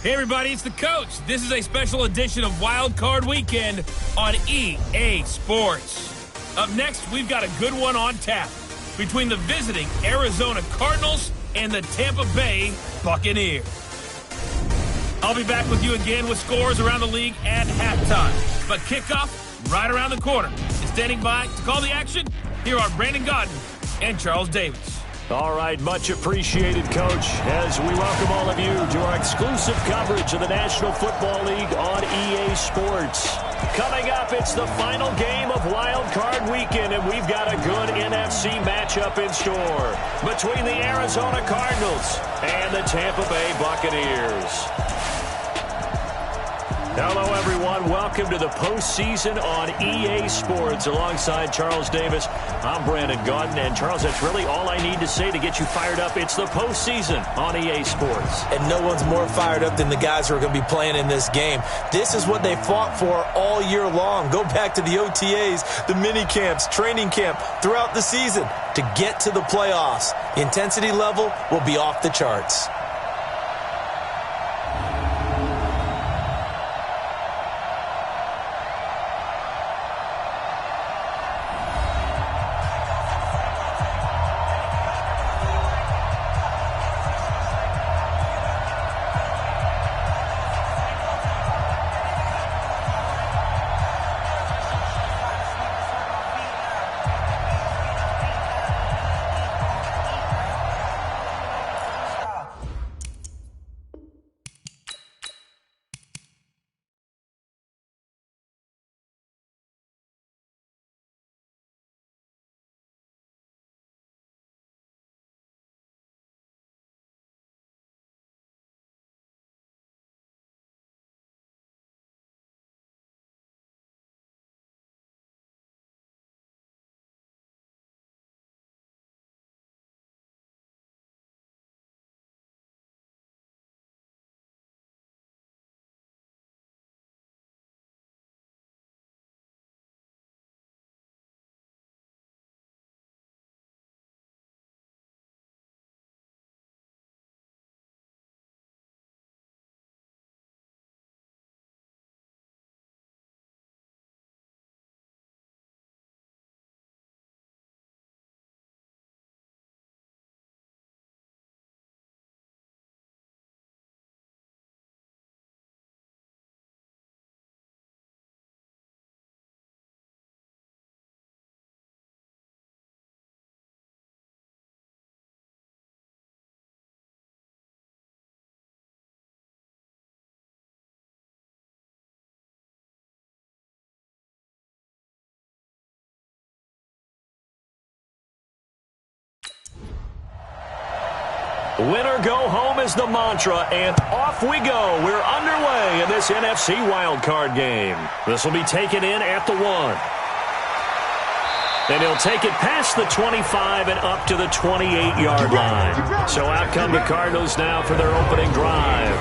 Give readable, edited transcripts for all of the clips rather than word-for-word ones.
Hey everybody, it's the coach. This is a special edition of Wild Card Weekend on EA Sports. Up next, we've got a good one on tap between the visiting Arizona Cardinals and the Tampa Bay Buccaneers. I'll be back with you again with scores around the league at halftime. But kickoff right around the corner. And standing by to call the action, here are Brandon Godden and Charles Davis. All right, much appreciated, Coach, as we welcome all of you to our exclusive coverage of the National Football League on EA Sports. Coming up, it's the final game of Wild Card Weekend, and we've got a good NFC matchup in store between the Arizona Cardinals and the Tampa Bay Buccaneers. Hello, everyone. Welcome to the postseason on EA Sports. Alongside Charles Davis, I'm Brandon Godden. And, Charles, that's really all I need to say to get you fired up. It's the postseason on EA Sports. And no one's more fired up than the guys who are going to be playing in this game. This is what they fought for all year long. Go back to the OTAs, the mini camps, training camp, throughout the season to get to the playoffs. The intensity level will be off the charts. Winner go home is the mantra, and off we go. We're underway in this NFC wildcard game. This will be taken in at the 1. And he'll take it past the 25 and up to the 28-yard line. So out come the Cardinals now for their opening drive.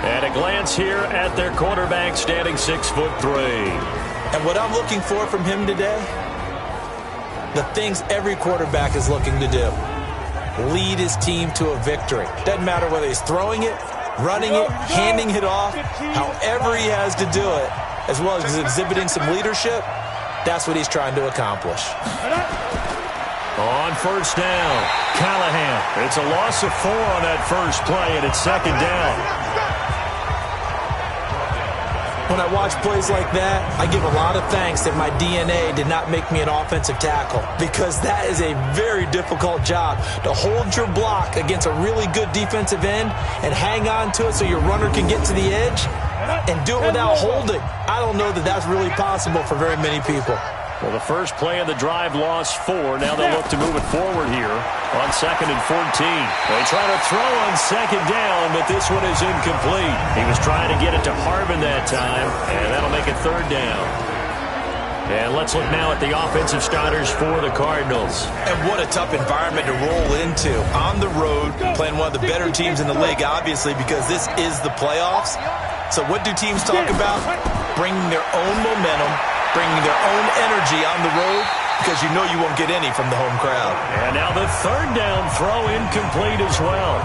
At a glance here at their quarterback, standing 6'3". And what I'm looking for from him today, the things every quarterback is looking to do. Lead his team to a victory. Doesn't matter whether he's throwing it, running it, handing it off, however he has to do it, as well as exhibiting some leadership, that's what he's trying to accomplish. On first down, Callahan. It's a loss of 4 on that first play, and it's second down. When I watch plays like that, I give a lot of thanks that my DNA did not make me an offensive tackle, because that is a very difficult job, to hold your block against a really good defensive end and hang on to it so your runner can get to the edge and do it without holding. I don't know that that's really possible for very many people. Well, the first play of the drive lost 4. Now they'll look to move it forward here on 2nd and 14. They try to throw on second down, but this one is incomplete. He was trying to get it to Harbin that time, and that'll make it 3rd down. And let's look now at the offensive starters for the Cardinals. And what a tough environment to roll into. On the road, playing one of the better teams in the league, obviously, because this is the playoffs. So what do teams talk about? Bringing their own momentum, bringing their own energy on the road, because you know you won't get any from the home crowd. And now the 3rd down throw incomplete as well.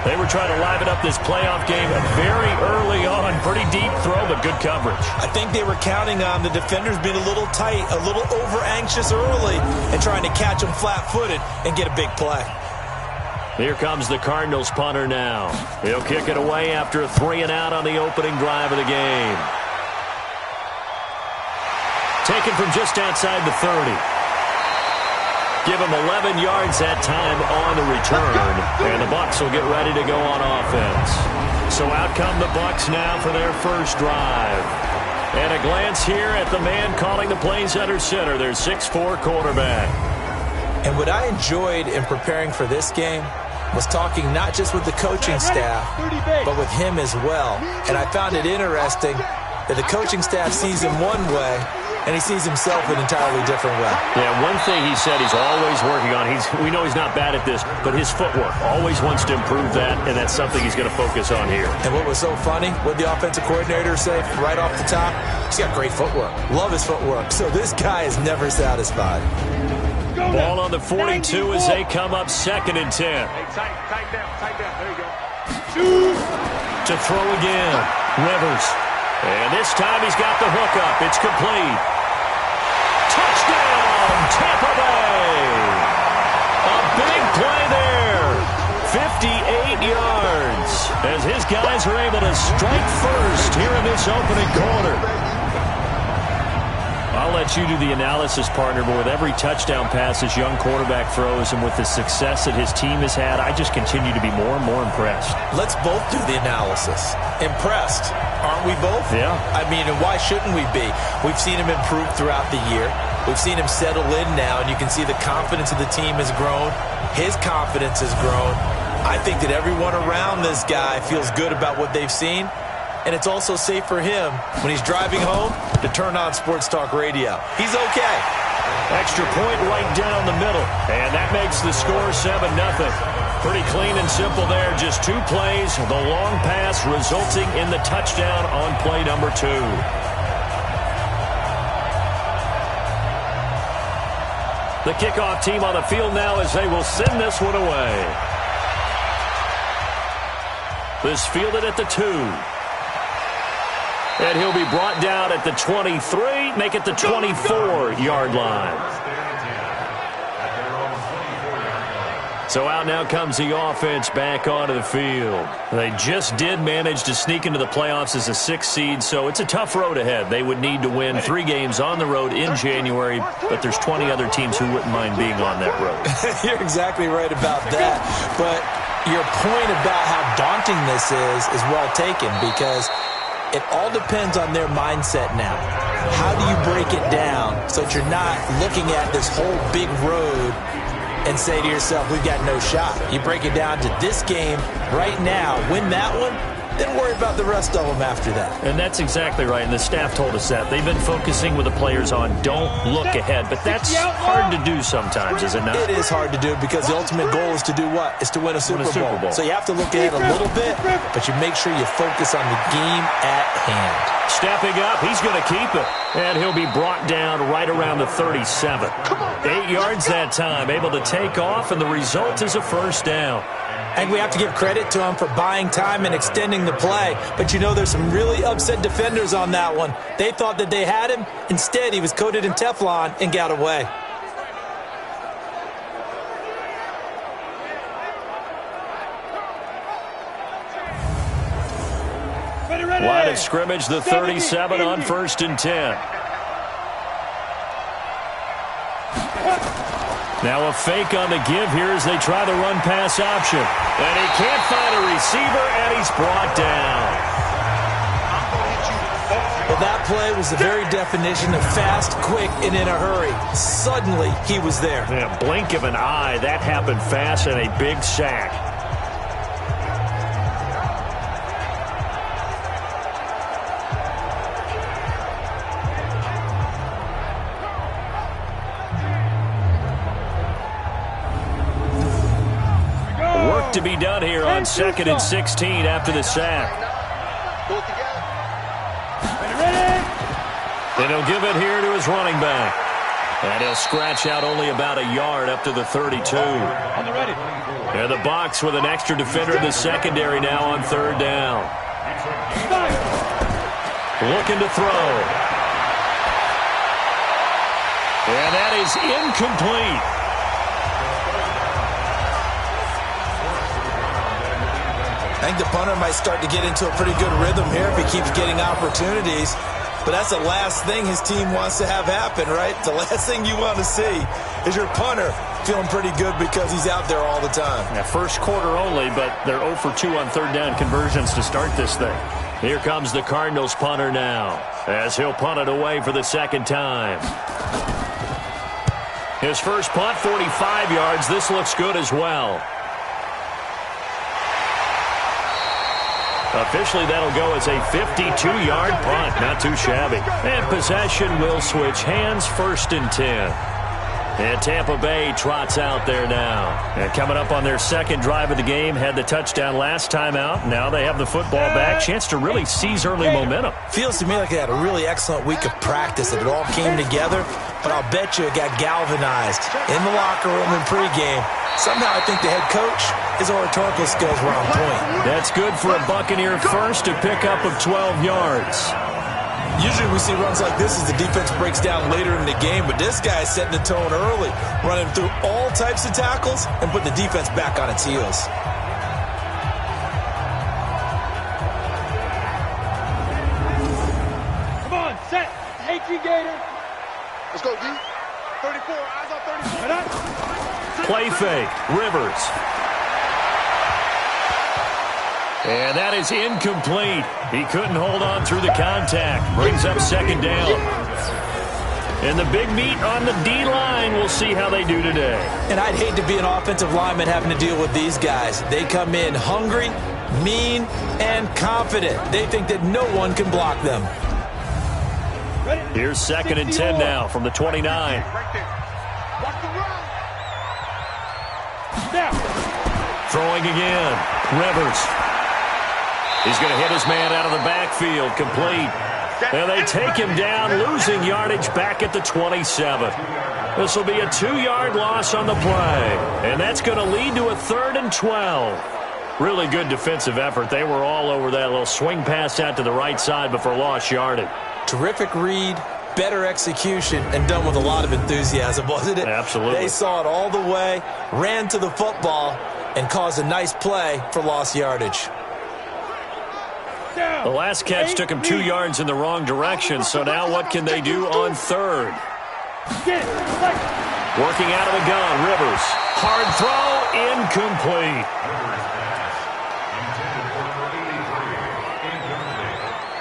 They were trying to liven up this playoff game very early on. Pretty deep throw, but good coverage. I think they were counting on the defenders being a little tight, a little over-anxious early, and trying to catch them flat-footed and get a big play. Here comes the Cardinals punter now. He'll kick it away after a 3-and-out on the opening drive of the game. Taken from just outside the 30. Give him 11 yards that time on the return. And the Bucs will get ready to go on offense. So out come the Bucs now for their first drive. And a glance here at the man calling the plays under center, their 6'4" quarterback. And what I enjoyed in preparing for this game was talking not just with the coaching staff, but with him as well. And I found it interesting that the coaching staff sees him one way, and he sees himself an entirely different way. Yeah, one thing he said he's always working on, we know he's not bad at this, but his footwork, always wants to improve that, and that's something he's going to focus on here. And what was so funny, what the offensive coordinator say right off the top, he's got great footwork. Love his footwork. So this guy is never satisfied. Ball on the 42 as they come up 2nd and 10. Hey, tight down. There you go. To throw again, Rivers. And this time he's got the hook up. It's complete. Touchdown, Tampa Bay. A big play there. 58 yards as his guys are able to strike first here in this opening quarter. I'll let you do the analysis, partner, but with every touchdown pass this young quarterback throws and with the success that his team has had, I just continue to be more and more impressed. Let's both do the analysis. Impressed. Aren't we both? Yeah. I mean, and why shouldn't we be? We've seen him improve throughout the year. We've seen him settle in now, and you can see the confidence of the team has grown. His confidence has grown. I think that everyone around this guy feels good about what they've seen. And it's also safe for him when he's driving home to turn on Sports Talk Radio. He's okay. Extra point right down the middle. And that makes the score 7-0. Pretty clean and simple there. Just 2 plays. The long pass resulting in the touchdown on play number 2. The kickoff team on the field now as they will send this one away. This fielded at the 2. And he'll be brought down at the 23, make it the 24-yard line. So out now comes the offense back onto the field. They just did manage to sneak into the playoffs as a 6th seed, so it's a tough road ahead. They would need to win 3 games on the road in January, but there's 20 other teams who wouldn't mind being on that road. You're exactly right about that. But your point about how daunting this is well taken, because it all depends on their mindset now. How do you break it down so that you're not looking at this whole big road and say to yourself, we've got no shot? You break it down to this game right now, win that one, then worry about the rest of them after that. And that's exactly right, and the staff told us that. They've been focusing with the players on don't look ahead, but that's hard to do sometimes, is it not? It is hard to do because the ultimate goal is to do what? Is to win a Super Bowl. So you have to look ahead a little bit, but you make sure you focus on the game at hand. Stepping up, he's going to keep it. And he'll be brought down right around the 37. 8 yards that time, able to take off, and the result is a first down. And we have to give credit to him for buying time and extending the play. But you know, there's some really upset defenders on that one. They thought that they had him. Instead, he was coated in Teflon and got away. Line of scrimmage, the 37 on 1st and 10. Now a fake on the give here as they try the run-pass option. And he can't find a receiver, and he's brought down. Well, that play was the very definition of fast, quick, and in a hurry. Suddenly, he was there. In a blink of an eye, that happened fast, and a big sack. To be done here on 2nd and 16 after the sack. And he'll give it here to his running back. And he'll scratch out only about a yard up to the 32. And the box with an extra defender in the secondary now on third down. Looking to throw. And that is incomplete. I think the punter might start to get into a pretty good rhythm here if he keeps getting opportunities. But that's the last thing his team wants to have happen, right? The last thing you want to see is your punter feeling pretty good because he's out there all the time. Yeah, first quarter only, but they're 0 for 2 on third down conversions to start this thing. Here comes the Cardinals punter now, as he'll punt it away for the second time. His first punt, 45 yards. This looks good as well. Officially, that'll go as a 52-yard punt. Not too shabby. And possession will switch hands, 1st and 10. And Tampa Bay trots out there now. And coming up on their second drive of the game, had the touchdown last time out. Now they have the football back. Chance to really seize early momentum. Feels to me like they had a really excellent week of practice. It all came together, but I'll bet you it got galvanized in the locker room in pregame. Somehow I think the head coach, his oratorical skills were on point. That's good for a Buccaneer first, a pickup of 12 yards. Usually we see runs like this as the defense breaks down later in the game, but this guy is setting the tone early, running through all types of tackles and putting the defense back on its heels. Come on, set. HG Gator. Let's go, D. 34, eyes on 34. Play fake, Rivers. And that is incomplete. He couldn't hold on through the contact. Brings up second down. And the big meat on the D-line. We'll see how they do today. And I'd hate to be an offensive lineman having to deal with these guys. They come in hungry, mean, and confident. They think that no one can block them. Here's 2nd and 10 now from the 29. Throwing again. Rivers. He's going to hit his man out of the backfield. Complete. And they take him down, losing yardage back at the 27. This will be a 2-yard loss on the play. And that's going to lead to a 3rd and 12. Really good defensive effort. They were all over that little swing pass out to the right side before lost yardage. Terrific read, better execution, and done with a lot of enthusiasm, wasn't it? Absolutely. They saw it all the way, ran to the football, and caused a nice play for lost yardage. The last catch took him 2 yards in the wrong direction, so now what can they do on third? Working out of the gun, Rivers. Hard throw, incomplete.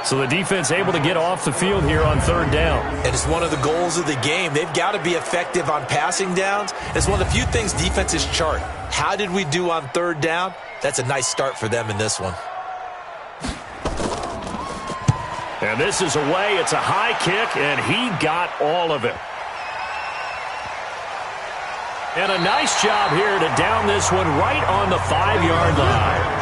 So the defense able to get off the field here on third down. And it's one of the goals of the game. They've got to be effective on passing downs. It's one of the few things defenses chart. How did we do on third down? That's a nice start for them in this one. And this is away. It's a high kick, and he got all of it. And a nice job here to down this one right on the 5-yard line.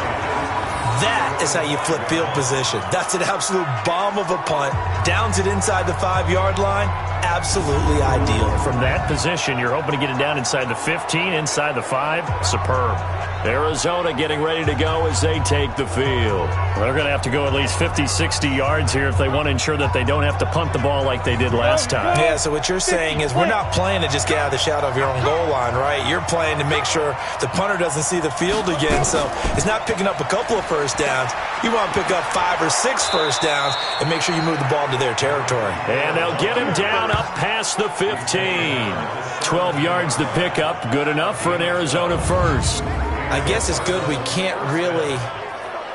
That is how you flip field position. That's an absolute bomb of a punt. Downs it inside the 5-yard line. Absolutely ideal. From that position, you're hoping to get it down inside the 15, inside the 5. Superb. Arizona getting ready to go as they take the field. They're going to have to go at least 50, 60 yards here if they want to ensure that they don't have to punt the ball like they did last time. Yeah, so what you're saying is we're not playing to just get out of the shadow of your own goal line, right? You're playing to make sure the punter doesn't see the field again. So it's not picking up a couple of first downs. You want to pick up 5 or 6 first downs and make sure you move the ball into their territory. And they'll get him down up past the 15. 12 yards to pick up. Good enough for an Arizona first. I guess it's good we can't really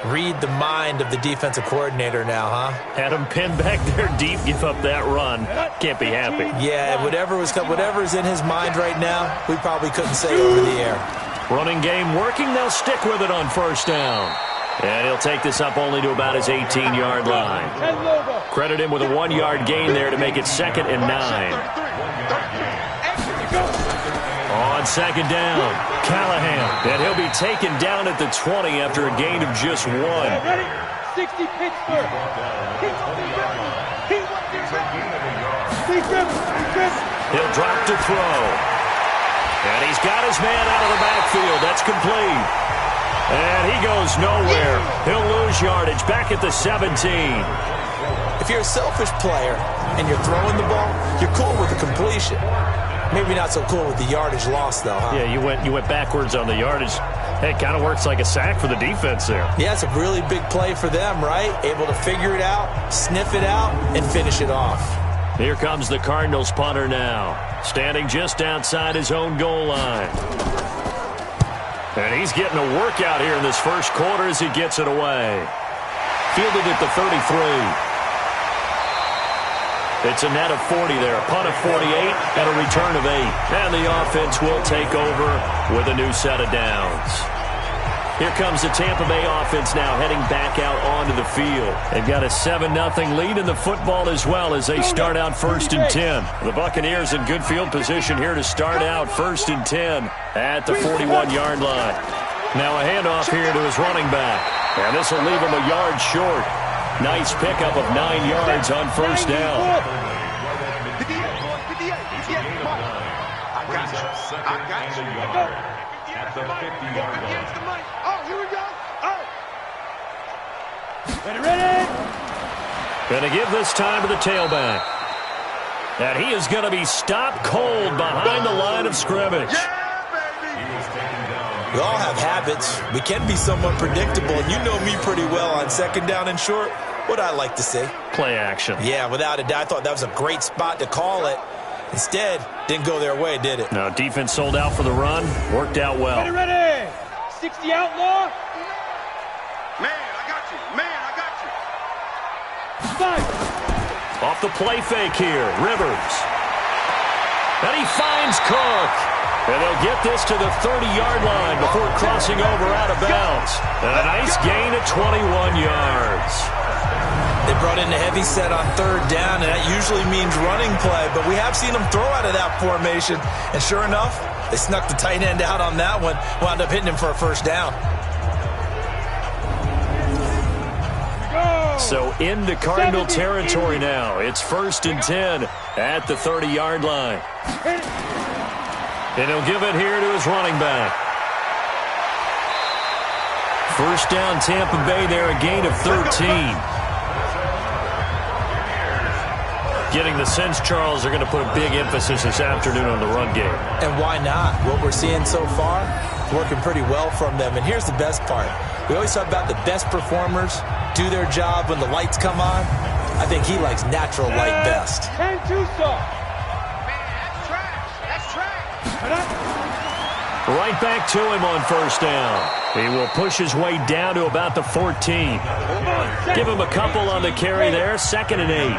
read the mind of the defensive coordinator now, huh? Had him pinned back there deep, give up that run. Can't be happy. Yeah, whatever's in his mind right now, we probably couldn't say over the air. Running game working. They'll stick with it on first down. And he'll take this up only to about his 18-yard line. Credit him with a 1-yard gain there to make it 2nd and 9. On second down, Callahan. And he'll be taken down at the 20 after a gain of just 1. Ready? 60 Pittsburgh. He'll drop to throw. And he's got his man out of the backfield. That's complete. And he goes nowhere. He'll lose yardage back at the 17. If you're a selfish player and you're throwing the ball, you're cool with the completion. Maybe not so cool with the yardage loss, though, huh? Yeah, you went backwards on the yardage. Hey, it kind of works like a sack for the defense there. Yeah, it's a really big play for them, right? Able to figure it out, sniff it out, and finish it off. Here comes the Cardinals punter now, standing just outside his own goal line. And he's getting a workout here in this first quarter as he gets it away. Fielded at the 33. It's a net of 40 there, a punt of 48, and a return of 8. And the offense will take over with a new set of downs. Here comes the Tampa Bay offense now heading back out onto the field. They've got a 7-0 lead in the football as well as they start out 1st and 10. The Buccaneers in good field position here to start out 1st and 10 at the 41-yard line. Now a handoff here to his running back. And this will leave him a yard short. Nice pickup of 9 yards on first down. I got you. At the 50-yard line. Oh, here we go. Oh. Ready. Going to give this time to the tailback. And he is going to be stopped cold behind the line of scrimmage. We all have habits. We can be somewhat predictable, and you know me pretty well on 2nd down and short. What I like to say? Play action. Yeah, without a doubt. I thought that was a great spot to call it. Instead, didn't go their way, did it? Now, defense sold out for the run. Worked out well. Ready. 60 outlaw. Man, I got you. Man, I got you. Fight. Off the play fake here, Rivers. And he finds Cook. And they'll get this to the 30-yard line before crossing over out of bounds. And a nice gain of 21 yards. They brought in a heavy set on 3rd down, and that usually means running play, but we have seen them throw out of that formation. And sure enough, they snuck the tight end out on that one, wound up hitting him for a 1st down. So into Cardinal territory now. It's 1st and 10 at the 30-yard line. And he'll give it here to his running back. First down, Tampa Bay there, a gain of 13. Getting the sense, Charles, they're going to put a big emphasis this afternoon on the run game. And why not? What we're seeing so far, working pretty well from them. And here's the best part. We always talk about the best performers do their job when the lights come on. I think he likes natural light best. And too soft. Right back to him on first down. He will push his way down to about the 14. Give him a couple on the carry there. 2nd and 8.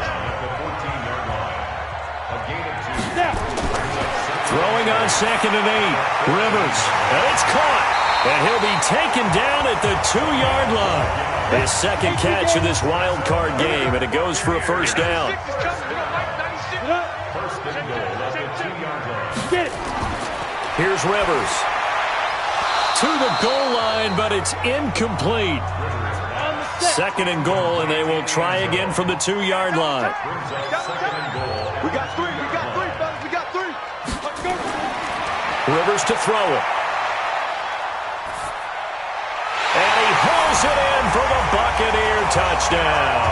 Throwing on 2nd and 8. Rivers. And it's caught. And he'll be taken down at the 2-yard line. His 2nd catch of this wild card game. And it goes for a 1st down. Here's Rivers. To the goal line, but it's incomplete. 2nd and goal, and they will try again from the 2-yard line. We got 3, fellas. We got 3. Let's go. Rivers to throw it. And he hauls it in for the Buccaneer touchdown.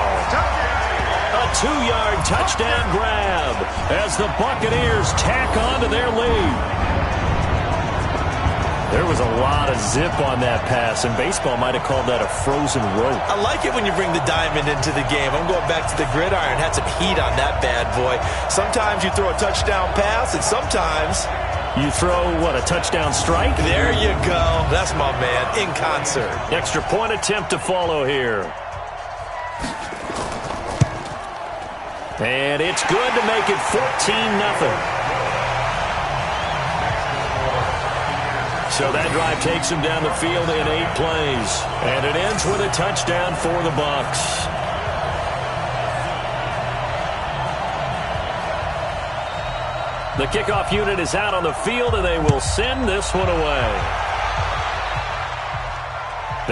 A 2-yard touchdown grab as the Buccaneers tack on to their lead. There was a lot of zip on that pass, and baseball might have called that a frozen rope. I like it when you bring the diamond into the game. I'm going back to the gridiron. Had some heat on that bad boy. Sometimes you throw a touchdown pass, and sometimes you throw, what, a touchdown strike? There you go. That's my man, in concert. Extra point attempt to follow here. And it's good to make it 14-0. So that drive takes him down the field in 8 plays. And it ends with a touchdown for the Bucs. The kickoff unit is out on the field, and they will send this one away.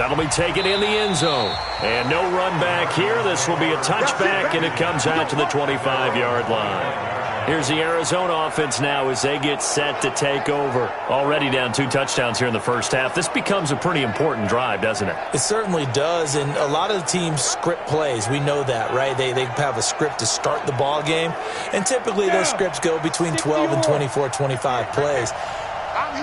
That'll be taken in the end zone. And no run back here. This will be a touchback, and it comes out to the 25-yard line. Here's the Arizona offense now as they get set to take over. Already down 2 touchdowns here in the first half. This becomes a pretty important drive, doesn't it? It certainly does, and a lot of the teams script plays. We know that, right? They have a script to start the ball game, and typically those scripts go between 12 and 24, 25 plays.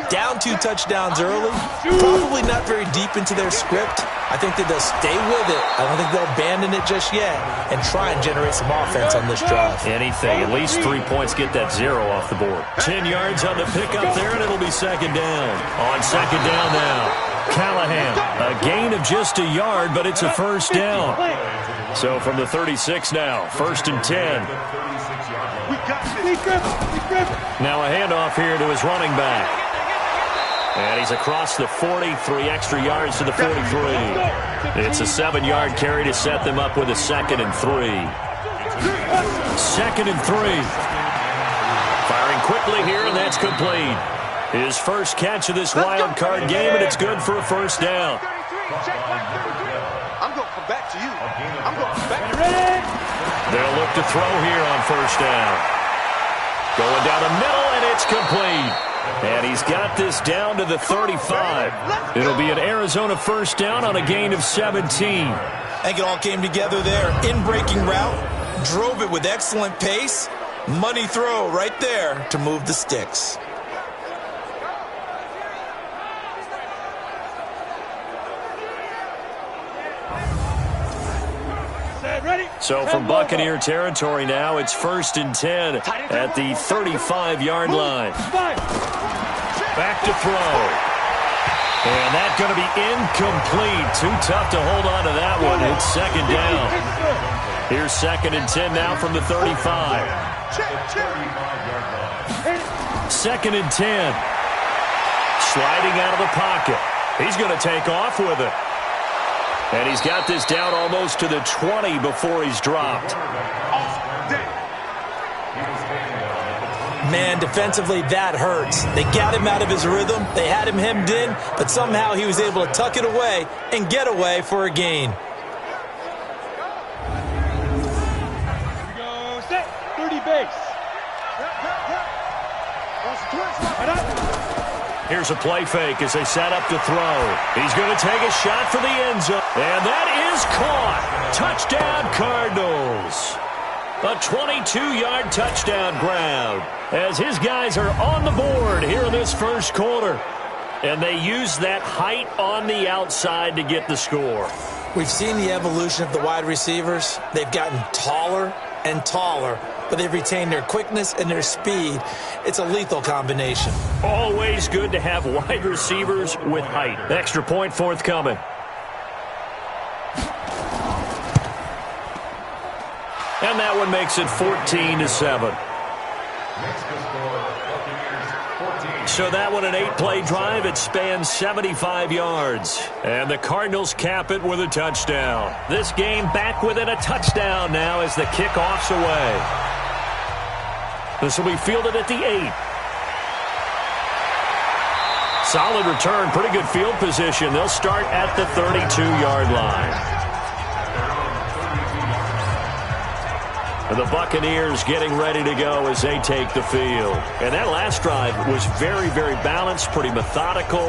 Down 2 touchdowns early, probably not very deep into their script. I think that they'll stay with it. I don't think they'll abandon it just yet and try and generate some offense on this drive. Anything, at least 3 points, get that 0 off the board. 10 yards on the pickup there, and it'll be second down. On second down now, Callahan. A gain of just a yard, but it's a first down. So from the 36 now, 1st and 10. Now a handoff here to his running back. And he's across the 40, 3 extra yards to the 43. It's a 7-yard carry to set them up with a 2nd and 3. 2nd and 3. Firing quickly here, and that's complete. His first catch of this wild card game, and it's good for a first down. I'm going to come back to you. I'm going to come back to you. They'll look to throw here on first down. Going down the middle, and it's complete. And he's got this down to the 35. It'll be an Arizona first down on a gain of 17. I think it all came together there. In-breaking route, drove it with excellent pace. Money throw right there to move the sticks. So from Buccaneer territory now, it's 1st and 10 at the 35-yard line. Back to throw. And that's going to be incomplete. Too tough to hold on to that one. It's second down. Here's 2nd and 10 now from the 35. 2nd and 10. Sliding out of the pocket. He's going to take off with it. And he's got this down almost to the 20 before he's dropped. Man, defensively, that hurts. They got him out of his rhythm. They had him hemmed in, but somehow he was able to tuck it away and get away for a gain. Here we go, set, 30 base. Here's a play fake as they set up to throw. He's going to take a shot for the end zone. And that is caught. Touchdown, Cardinals. A 22-yard touchdown grab as his guys are on the board here in this first quarter. And they use that height on the outside to get the score. We've seen the evolution of the wide receivers. They've gotten taller and taller, but they've retained their quickness and their speed. It's a lethal combination. Always good to have wide receivers with height. Extra point forthcoming. And that one makes it 14-7. So that one, an 8-play drive. It spans 75 yards. And the Cardinals cap it with a touchdown. This game back within a touchdown now as the kickoff's away. This will be fielded at the 8. Solid return, pretty good field position. They'll start at the 32-yard line. And the Buccaneers getting ready to go as they take the field. And that last drive was very, very balanced, pretty methodical.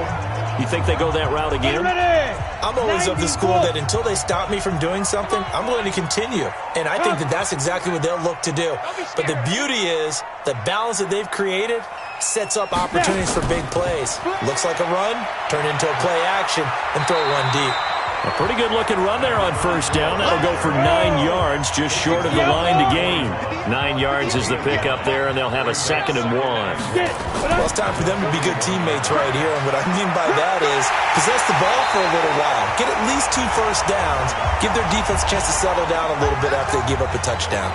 You think they go that route again? I'm always of the school that until they stop me from doing something, I'm going to continue. And I think that that's exactly what they'll look to do. But the beauty is the balance that they've created sets up opportunities for big plays. Looks like a run, turn into a play action, and throw one deep. A pretty good-looking run there on first down. That'll go for 9 yards, just short of the line to gain. 9 yards is the pickup there, and they'll have a 2nd and 1. Well, it's time for them to be good teammates right here, and what I mean by that is possess the ball for a little while. Get at least 2 first downs. Give their defense a chance to settle down a little bit after they give up a touchdown.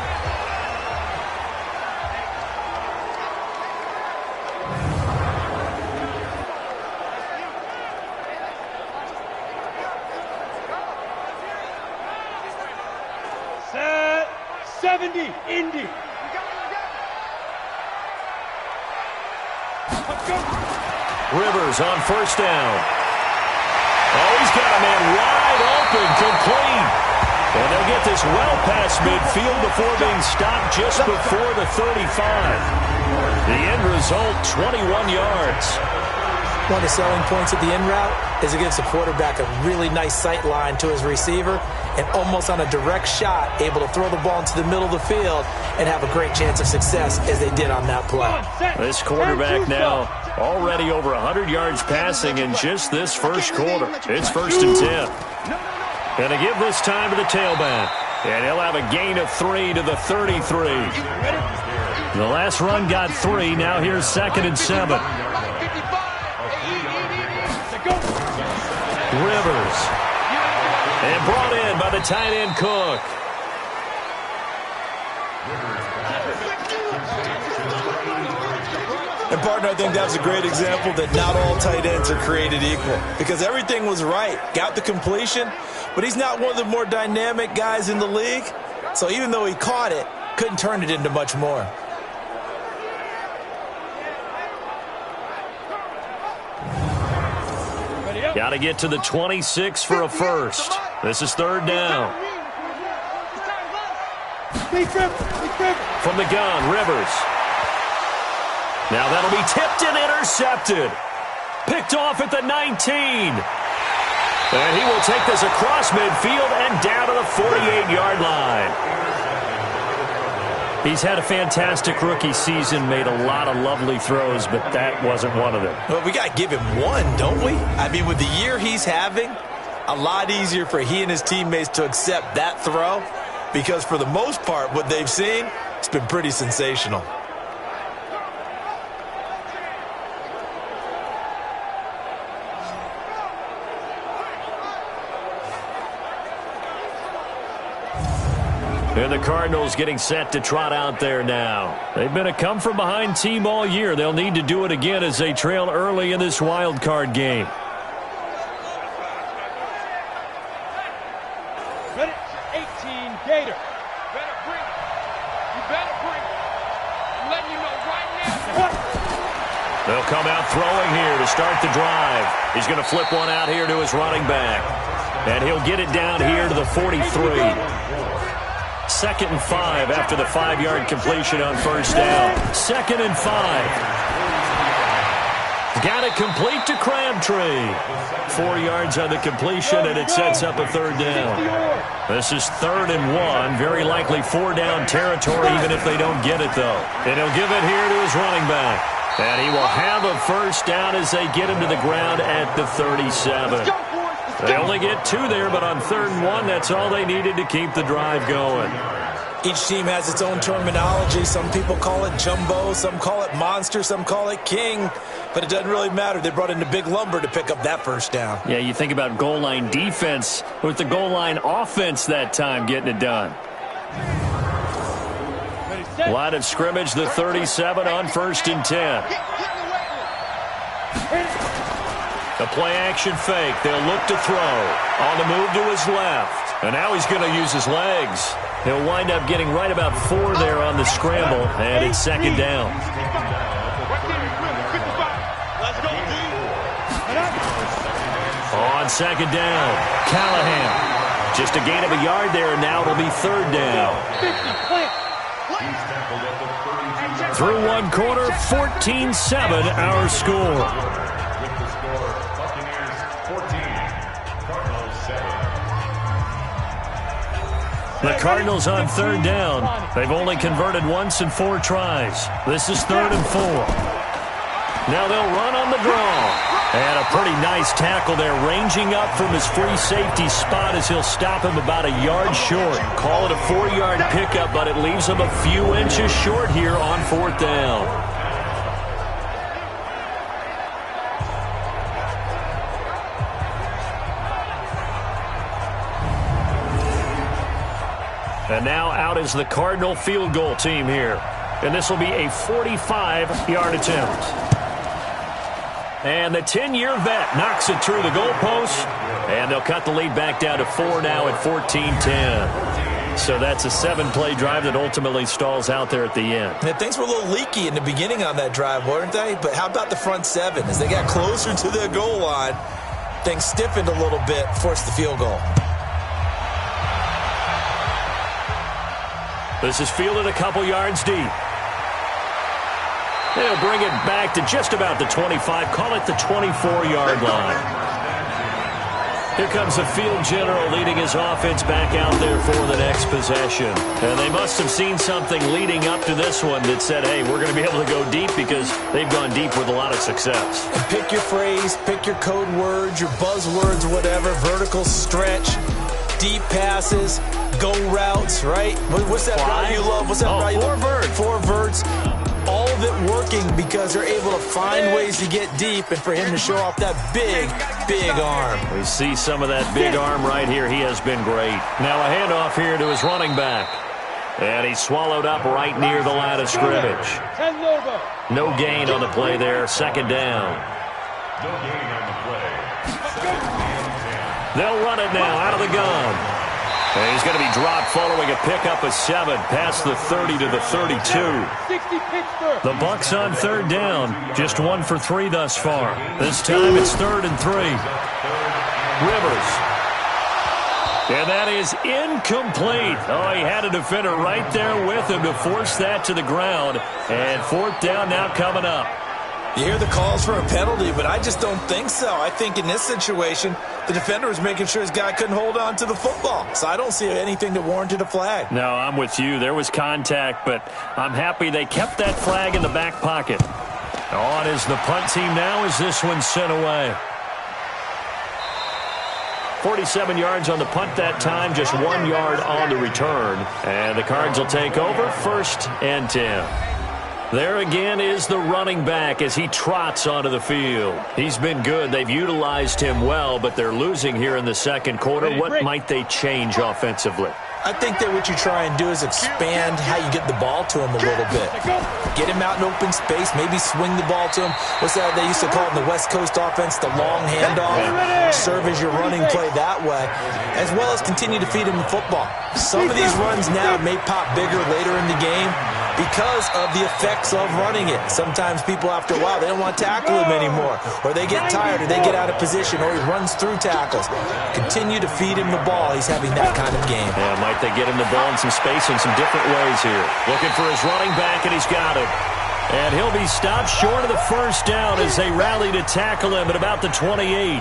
Indy. Rivers on first down. Oh, he's got a man wide open, complete. And they'll get this well past midfield before being stopped just before the 35. The end result, 21 yards. One of the selling points of the in route is it gives the quarterback a really nice sight line to his receiver and almost on a direct shot able to throw the ball into the middle of the field and have a great chance of success as they did on that play. This quarterback now already over 100 yards passing in just this first quarter. It's 1st and 10. Going to give this time to the tailback. And he'll have a gain of 3 to the 33. The last run got 3. Now here's 2nd and 7. Rivers. And brought in by the tight end Cook. And, partner, I think that's a great example that not all tight ends are created equal because everything was right. Got the completion, but he's not one of the more dynamic guys in the league. So even though he caught it, couldn't turn it into much more. Got to get to the 26 for a first. This is 3rd down. From the gun, Rivers. Now that'll be tipped and intercepted. Picked off at the 19. And he will take this across midfield and down to the 48-yard line. He's had a fantastic rookie season, made a lot of lovely throws, but that wasn't one of them. Well, we got to give him one, don't we? I mean, with the year he's having, a lot easier for he and his teammates to accept that throw because for the most part, what they've seen, it's been pretty sensational. And the Cardinals getting set to trot out there now. They've been a come-from-behind team all year. They'll need to do it again as they trail early in this wild card game. Ready? 18, Gator. Better bring it. You better bring it. I'm letting you know right now. They'll come out throwing here to start the drive. He's going to flip one out here to his running back. And he'll get it down here to the 43. 2nd and 5 after the 5-yard completion on 1st down. 2nd and 5. Got it complete to Crabtree. 4 yards on the completion, and it sets up a 3rd down. This is 3rd and 1. Very likely 4-down territory, even if they don't get it, though. And he'll give it here to his running back. And he will have a 1st down as they get him to the ground at the 37. They only get 2 there, but on 3rd and 1, that's all they needed to keep the drive going. Each team has its own terminology. Some people call it jumbo, some call it monster, some call it king. But it doesn't really matter. They brought in the big lumber to pick up that 1st down. Yeah, you think about goal line defense with the goal line offense that time getting it done. Line of scrimmage, the 37 on 1st and 10. A play-action fake. They'll look to throw. On the move to his left. And now he's going to use his legs. He'll wind up getting right about 4 there on the scramble, and it's 2nd down. On 2nd down, Callahan. Just a gain of a yard there, and now it'll be 3rd down. Through 1 quarter, 14-7 our score. The Cardinals on 3rd down. They've only converted once in 4 tries. This is 3rd and 4. Now they'll run on the draw. And a pretty nice tackle there, ranging up from his free safety spot as he'll stop him about a yard short. Call it a 4-yard pickup, but it leaves him a few inches short here on 4th down. And now out is the Cardinal field goal team here. And this will be a 45-yard attempt. And the 10-year vet knocks it through the goalpost. And they'll cut the lead back down to 4 now at 14-10. So that's a 7-play drive that ultimately stalls out there at the end. And things were a little leaky in the beginning on that drive, weren't they? But how about the front 7? As they got closer to the goal line, things stiffened a little bit, forced the field goal. This is fielded a couple yards deep. They'll bring it back to just about the 25. Call it the 24-yard line. Here comes the field general leading his offense back out there for the next possession. And they must have seen something leading up to this one that said, hey, we're going to be able to go deep because they've gone deep with a lot of success. And pick your phrase, pick your code words, your buzzwords, whatever, vertical stretch, deep passes, go routes, right? What's that route you love? What's that route you love? Four verts. All of it working because they're able to find ways to get deep and for him to show off that big, big arm. We see some of that big arm right here. He has been great. Now a handoff here to his running back. And he's swallowed up right near the line of scrimmage. No gain on the play there. Second down. No gain on the play. They'll run it now out of the gun. And he's going to be dropped following a pickup of 7 past the 30 to the 32. The Bucs on third down. Just 1 for 3 thus far. This time it's 3rd and 3. Rivers. And that is incomplete. Oh, he had a defender right there with him to force that to the ground. And 4th down now coming up. You hear the calls for a penalty, but I just don't think so. I think in this situation, the defender was making sure his guy couldn't hold on to the football. So I don't see anything that warranted a flag. No, I'm with you. There was contact, but I'm happy they kept that flag in the back pocket. On is the punt team now as this one's sent away. 47 yards on the punt that time, just 1 yard on the return. And the Cards will take over 1st and 10. There again is the running back as he trots onto the field. He's been good. They've utilized him well, but they're losing here in the second quarter. What might they change offensively? I think that what you try and do is expand how you get the ball to him a little bit. Get him out in open space, maybe swing the ball to him. What's that they used to call it in the West Coast offense, the long handoff? Serve as your running play that way, as well as continue to feed him the football. Some of these runs now may pop bigger later in the game because of the effects of running it. Sometimes people, after a while, they don't want to tackle him anymore, or they get tired, or they get out of position, or he runs through tackles. Continue to feed him the ball. He's having that kind of game. Yeah, might they get him the ball in some space in some different ways here. Looking for his running back, and he's got him. And he'll be stopped short of the 1st down as they rally to tackle him at about the 28.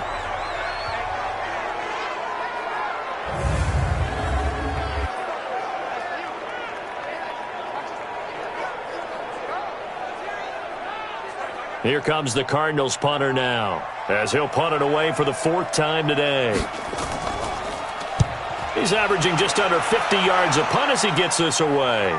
Here comes the Cardinals punter now, as he'll punt it away for the 4th time today. He's averaging just under 50 yards a punt as he gets this away.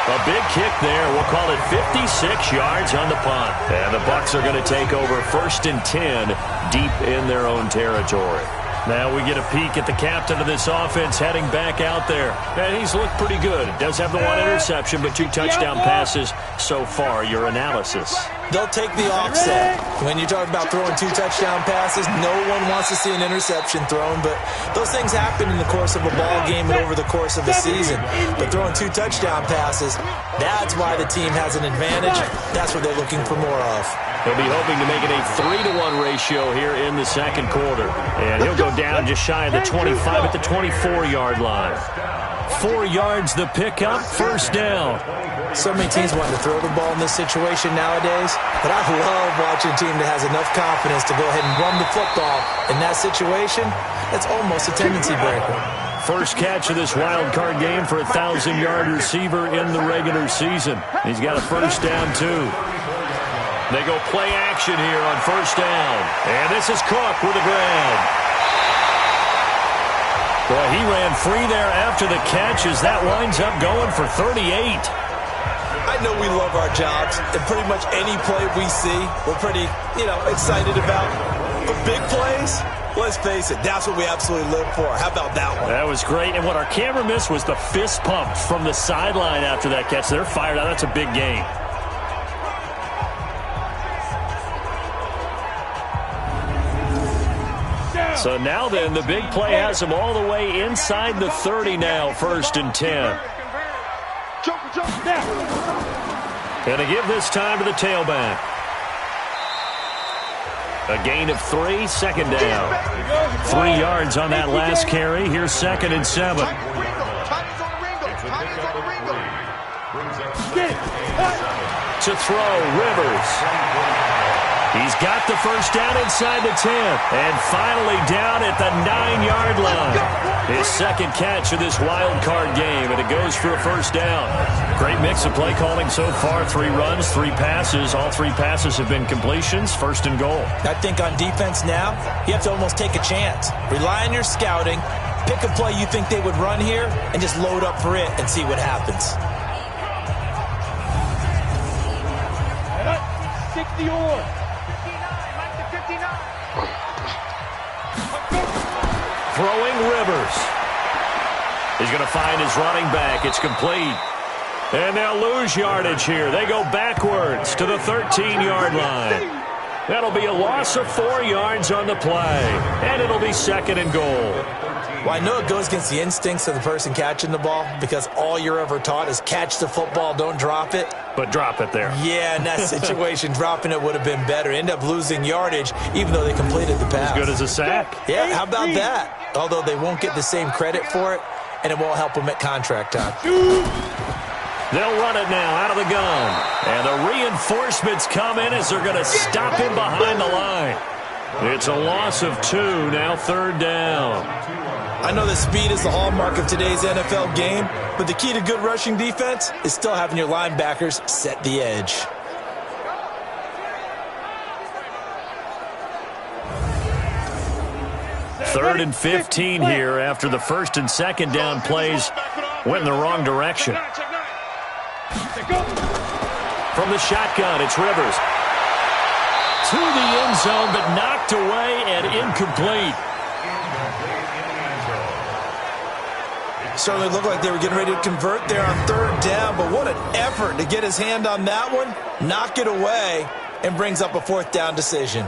A big kick there. We'll call it 56 yards on the punt. And the Bucs are going to take over 1st and 10 deep in their own territory. Now we get a peek at the captain of this offense heading back out there. And he's looked pretty good. Does have the 1 interception, but 2 touchdown passes so far. Your analysis? They'll take the offset. When you talk about throwing 2 touchdown passes, no one wants to see an interception thrown, but those things happen in the course of a ball game and over the course of a season. But throwing 2 touchdown passes, that's why the team has an advantage. That's what they're looking for more of. He'll be hoping to make it a 3-to-1 ratio here in the second quarter. And he'll go down just shy of the 25 at the 24-yard line. 4 yards the pickup, 1st down. So many teams want to throw the ball in this situation nowadays, but I love watching a team that has enough confidence to go ahead and run the football in that situation. It's almost a tendency breaker. First catch of this wild card game for a 1,000-yard receiver in the regular season. He's got a 1st down, too. They go play action here on 1st down. And this is Cook with a grab. Boy, he ran free there after the catch as that winds up going for 38. I know we love our jobs, and pretty much any play we see, we're pretty, excited about. But big plays, let's face it, that's what we absolutely live for. How about that one? That was great, and what our camera missed was the fist pump from the sideline after that catch. They're fired out. That's a big game. So now then, the big play has him all the way inside the 30 now, 1st and 10. And to give this time to the tailback. A gain of 3, second down. 3 yards on that last carry. Here's 2nd and 7. To throw, Rivers. He's got the first down inside the 10. And finally down at the 9-yard line. His second catch of this wild card game, and it goes for a first down. Great mix of play calling so far. 3 runs, 3 passes. All 3 passes have been completions. First and goal. I think on defense now, you have to almost take a chance. Rely on your scouting. Pick a play you think they would run here and just load up for it and see what happens. 60 or 59. Throwing Rivers. He's going to find his running back. It's complete. And they'll lose yardage here. They go backwards to the 13-yard line. That'll be a loss of 4 yards on the play. And it'll be 2nd and goal. Well, I know it goes against the instincts of the person catching the ball because all you're ever taught is catch the football, don't drop it. But drop it there. Yeah, in that situation, dropping it would have been better. End up losing yardage even though they completed the pass. As good as a sack. Yeah, how about that? Although they won't get the same credit for it, and it won't help them at contract time. They'll run it now out of the gun. And the reinforcements come in as they're going to stop him behind the line. It's a loss of 2, now 3rd down. I know that speed is the hallmark of today's NFL game, but the key to good rushing defense is still having your linebackers set the edge. Third and 15 here after the 1st and 2nd down plays went in the wrong direction. From the shotgun, it's Rivers. To the end zone, but knocked away and incomplete. Certainly looked like they were getting ready to convert there on 3rd down, but what an effort to get his hand on that one, knock it away, and brings up a 4th down decision.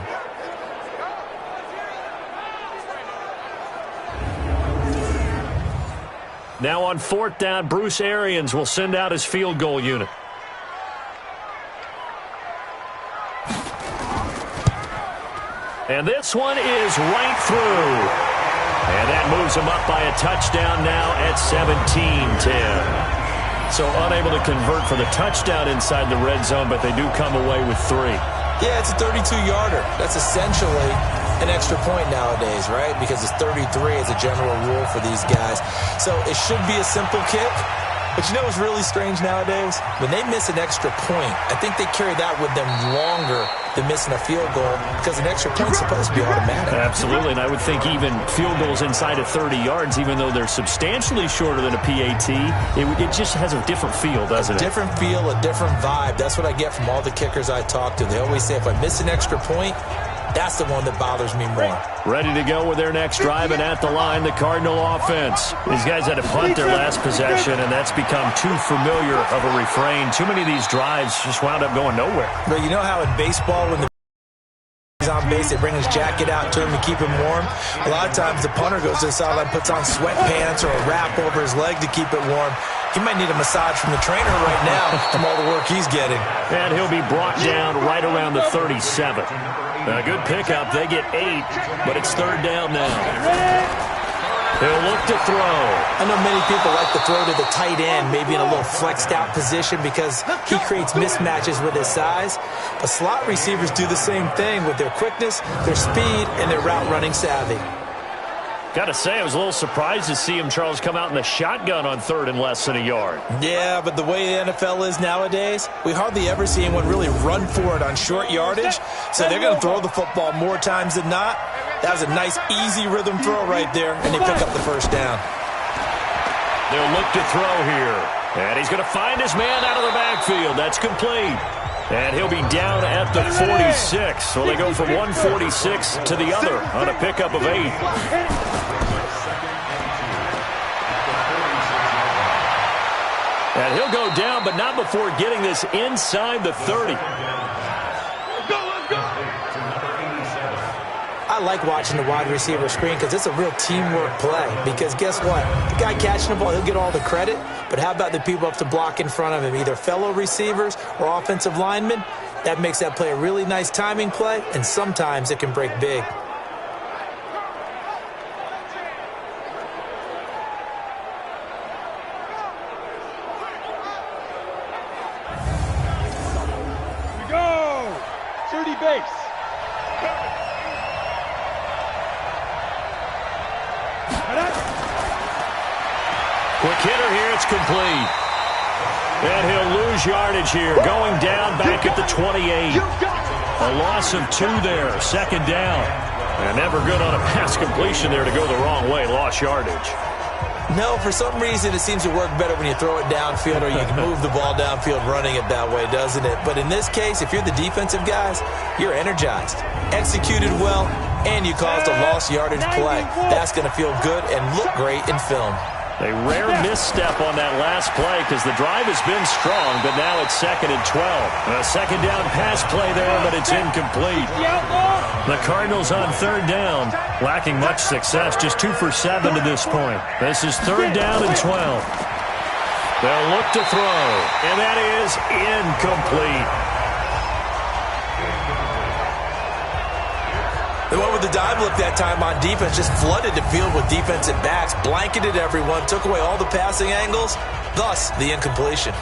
Now on 4th down, Bruce Arians will send out his field goal unit. And this one is right through. And that moves him up by a touchdown now at 17-10. So unable to convert for the touchdown inside the red zone, but they do come away with 3. Yeah, it's a 32-yarder. That's essentially an extra point nowadays, right? Because it's 33 as a general rule for these guys. So it should be a simple kick. But you know what's really strange nowadays? When they miss an extra point, I think they carry that with them longer than missing a field goal because an extra point's supposed to be automatic. Absolutely, and I would think even field goals inside of 30 yards, even though they're substantially shorter than a PAT, it just has a different feel, doesn't it? A different feel, a different vibe. That's what I get from all the kickers I talk to. They always say if I miss an extra point, that's the one that bothers me more. Ready to go with their next drive, and at the line, the Cardinal offense. These guys had to punt their last possession, and that's become too familiar of a refrain. Too many of these drives just wound up going nowhere. But you know how in baseball, when the he's on base, they bring his jacket out to him to keep him warm? A lot of times the punter goes to the sideline, puts on sweatpants or a wrap over his leg to keep it warm. He might need a massage from the trainer right now from all the work he's getting. And he'll be brought down right around the 37. A good pickup. They get 8, but it's 3rd down now. He'll look to throw. I know many people like to throw to the tight end, maybe in a little flexed out position because he creates mismatches with his size. But slot receivers do the same thing with their quickness, their speed, and their route running savvy. Got to say, I was a little surprised to see him, Charles, come out in the shotgun on 3rd and less than a yard. Yeah, but the way the NFL is nowadays, we hardly ever see anyone really run for it on short yardage. So they're going to throw the football more times than not. That was a nice, easy rhythm throw right there, and they pick up the 1st down. They'll look to throw here. And he's going to find his man out of the backfield. That's complete. And he'll be down at the 46. So they go from 146 to the other on a pickup of 8. And he'll go down, but not before getting this inside the 30. I like watching the wide receiver screen because it's a real teamwork play. Because guess what? The guy catching the ball, he'll get all the credit. But how about the people up to block in front of him, either fellow receivers or offensive linemen? That makes that play a really nice timing play, and sometimes it can break big. We go! 30 base. Quick hitter here, it's complete. And he'll lose yardage here, going down back at the 28. A loss of 2 there, second down. And never good on a pass completion there to go the wrong way, lost yardage. No, for some reason it seems to work better when you throw it downfield or you can move the ball downfield running it that way, doesn't it? But in this case, if you're the defensive guys, you're energized, executed well, and you caused a lost yardage play. That's going to feel good and look great in film. A rare misstep on that last play because the drive has been strong, but now it's 2nd and 12. A second down pass play there, but it's incomplete. The Cardinals on 3rd down, lacking much success, just 2 for 7 to this point. This is 3rd down and 12. They'll look to throw, and that is incomplete. They went with the dive look that time on defense, just flooded the field with defensive backs, blanketed everyone, took away all the passing angles, thus the incompletion.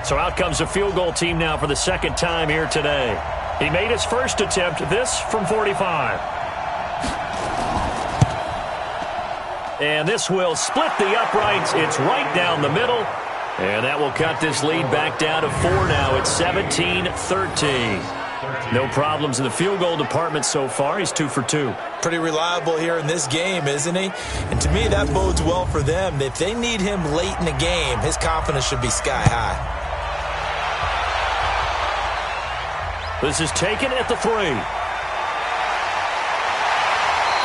So out comes a field goal team now for the second time here today. He made his first attempt, this from 45. And this will split the uprights. It's right down the middle. And that will cut this lead back down to 4 now. It's 17-13. No problems in the field goal department so far. He's 2 for 2. Pretty reliable here in this game, isn't he? And to me, that bodes well for them. If they need him late in the game, his confidence should be sky high. This is taken at the 3.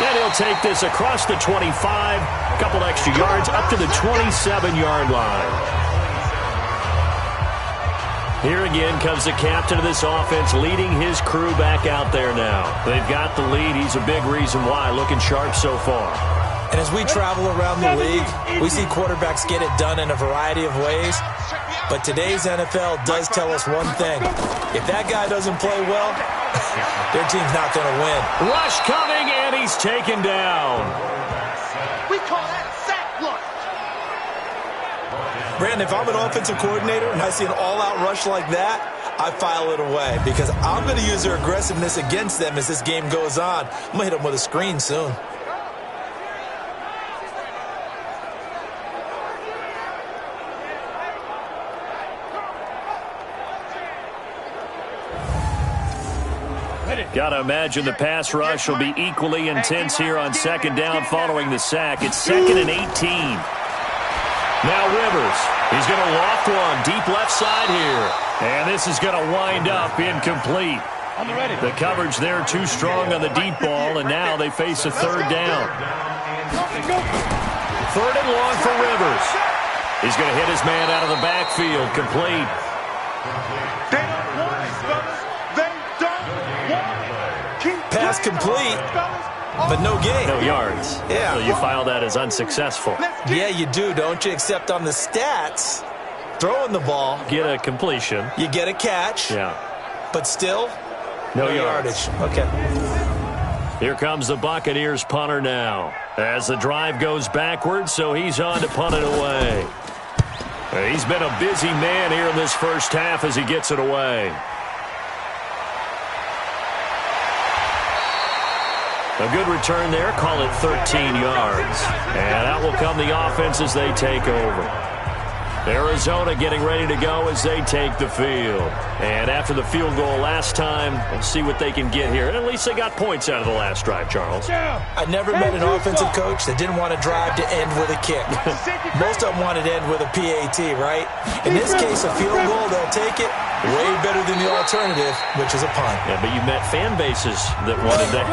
And he'll take this across the 25. A couple extra yards up to the 27-yard line. Here again comes the captain of this offense leading his crew back out there now. They've got the lead. He's a big reason why. Looking sharp so far. And as we travel around the league, we see quarterbacks get it done in a variety of ways. But today's NFL does tell us one thing. If that guy doesn't play well, their team's not going to win. Rush coming, and he's taken down. We call that sack lunch. Brandon, if I'm an offensive coordinator and I see an all-out rush like that, I file it away because I'm going to use their aggressiveness against them as this game goes on. I'm going to hit them with a screen soon. Got to imagine the pass rush will be equally intense here on second down following the sack. It's 2nd and 18. Now Rivers, he's going to loft one deep left side here. And this is going to wind up incomplete. The coverage there too strong on the deep ball, and now they face a 3rd down. 3rd and long for Rivers. He's going to hit his man out of the backfield, complete. They don't want it, fellas. They don't want it. Pass complete, but no gain. No yards. Yeah. So you file that as unsuccessful. Yeah, you do, don't you? Except on the stats, throwing the ball. Get a completion. You get a catch. Yeah. But still, no yardage. Okay. Here comes the Buccaneers punter now. As the drive goes backwards, so he's on to punt it away. He's been a busy man here in this first half as he gets it away. A good return there, call it 13 yards. And out will come the offense as they take over. Arizona getting ready to go as they take the field. And after the field goal last time, we'll see what they can get here. And at least they got points out of the last drive, Charles. I never met an offensive coach that didn't want to drive to end with a kick. Most of them wanted to end with a PAT, right? In this case, a field goal, they'll take it. Way better than the alternative, which is a punt. Yeah, but you met fan bases that wanted that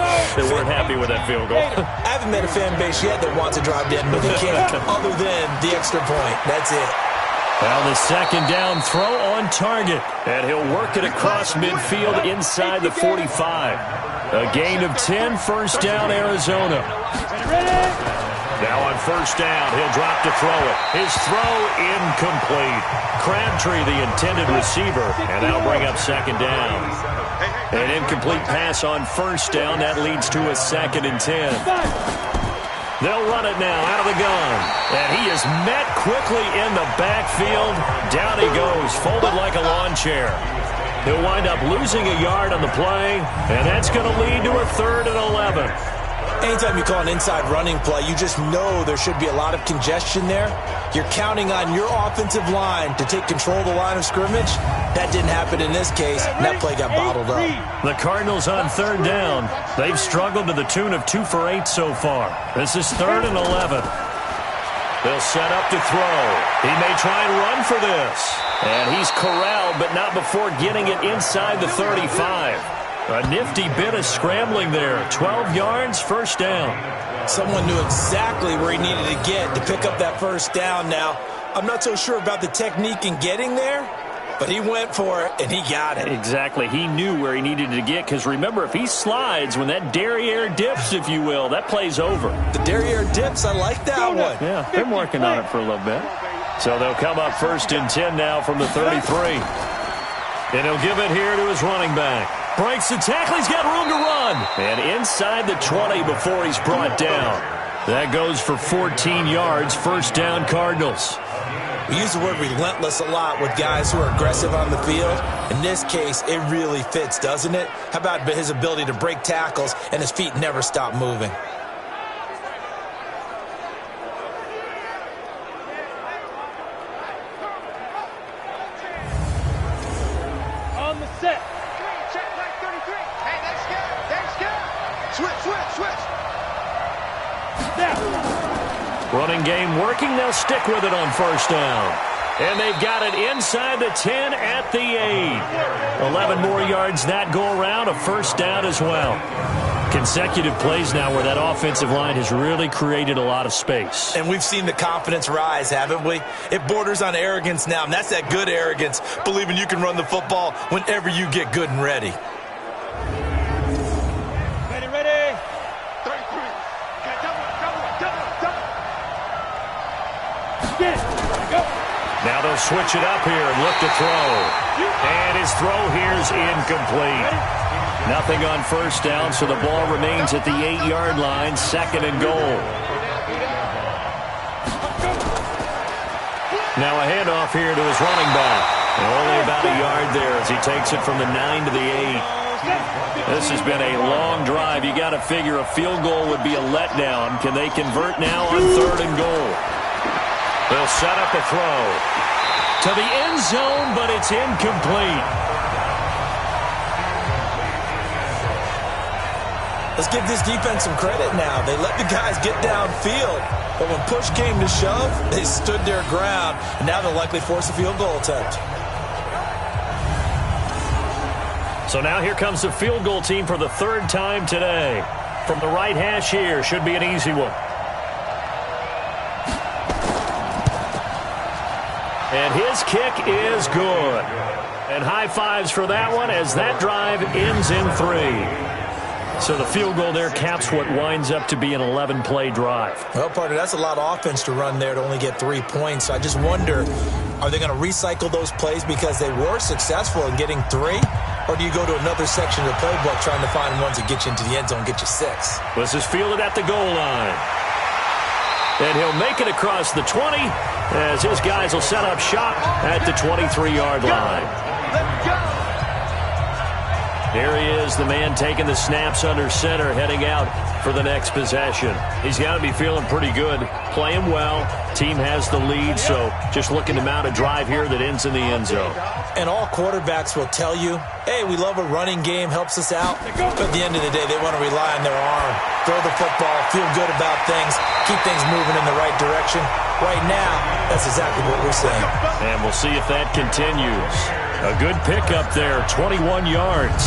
weren't happy with that field goal. I haven't met a fan base yet that wants to drive to end with a kick, other than the extra point. That's it. Well, the second down throw on target. And he'll work it across midfield inside the 45. A gain of 10, first down, Arizona. Now on first down, he'll drop to throw it. His throw incomplete. Crabtree, the intended receiver, and that'll bring up second down. An incomplete pass on first down. That leads to a 2nd and 10. They'll run it now out of the gun. And he is met quickly in the backfield. Down he goes, folded like a lawn chair. He'll wind up losing a yard on the play, and that's going to lead to a 3rd and 11. Anytime you call an inside running play, you just know there should be a lot of congestion there. You're counting on your offensive line to take control of the line of scrimmage. That didn't happen in this case, and that play got bottled up. The Cardinals on 3rd down. They've struggled to the tune of 2 for 8 so far. This is 3rd and 11. They'll set up to throw. He may try and run for this. And he's corralled, but not before getting it inside the 35. A nifty bit of scrambling there. 12 yards, first down. Someone knew exactly where he needed to get to pick up that first down now. I'm not so sure about the technique in getting there, but he went for it, and he got it. Exactly. He knew where he needed to get, because remember, if he slides, when that derriere dips, if you will, that play's over. The derriere dips, I like that one. Yeah, been working on it for a little bit. So they'll come up 1st and 10 now from the 33. And he'll give it here to his running back. Breaks the tackle. He's got room to run. And inside the 20 before he's brought down. That goes for 14 yards. First down, Cardinals. We use the word relentless a lot with guys who are aggressive on the field. In this case, it really fits, doesn't it? How about his ability to break tackles and his feet never stop moving? Running game working. They'll stick with it on first down. And they've got it inside the 10 at the 8. 11 more yards that go around. A first down as well. Consecutive plays now where that offensive line has really created a lot of space. And we've seen the confidence rise, haven't we? It borders on arrogance now, and that's that good arrogance, believing you can run the football whenever you get good and ready. Now they'll switch it up here and look to throw. And his throw here is incomplete. Nothing on first down, so the ball remains at the 8-yard line, 2nd and goal. Now a handoff here to his running back. And only about a yard there as he takes it from the 9 to the 8. This has been a long drive. You got to figure a field goal would be a letdown. Can they convert now on 3rd and goal? They'll set up a throw to the end zone, but it's incomplete. Let's give this defense some credit now. They let the guys get downfield, but when push came to shove, they stood their ground, and now they'll likely force a field goal attempt. So now here comes the field goal team for the 3rd time today. From the right hash here, should be an easy one. And his kick is good. And high fives for that one as that drive ends in 3. So the field goal there caps what winds up to be an 11-play drive. Well, partner, that's a lot of offense to run there to only get 3 points. So I just wonder, are they going to recycle those plays because they were successful in getting 3? Or do you go to another section of the playbook trying to find ones that get you into the end zone, get you 6? This is fielded at the goal line. And he'll make it across the 20 as his guys will set up shop at the 23-yard line. Here he is, the man taking the snaps under center, heading out for the next possession. He's got to be feeling pretty good, playing well. Team has the lead, so just looking to mount a drive here that ends in the end zone. And all quarterbacks will tell you, hey, we love a running game, helps us out. But at the end of the day, they want to rely on their arm, throw the football, feel good about things, keep things moving in the right direction. Right now, that's exactly what we're saying. And we'll see if that continues. A good pickup there, 21 yards.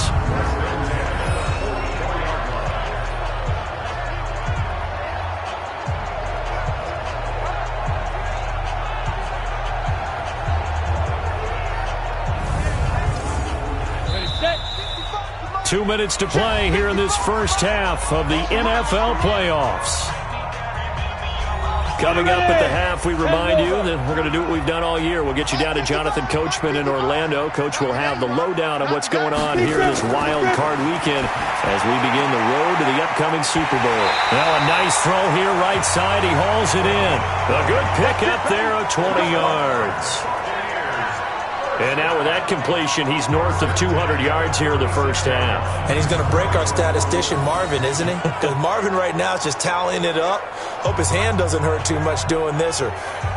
Set. 2 minutes to play here in this first half of the NFL playoffs. Coming up at the half, we remind you that we're going to do what we've done all year. We'll get you down to Jonathan Coachman in Orlando. Coach will have the lowdown on what's going on here this wild card weekend as we begin the road to the upcoming Super Bowl. Now a nice throw here, right side. He hauls it in. A good pick up there of 20 yards. And now with that completion, he's north of 200 yards here in the first half. And he's going to break our statistician Marvin, isn't he? Because Marvin right now is just tallying it up. Hope his hand doesn't hurt too much doing this or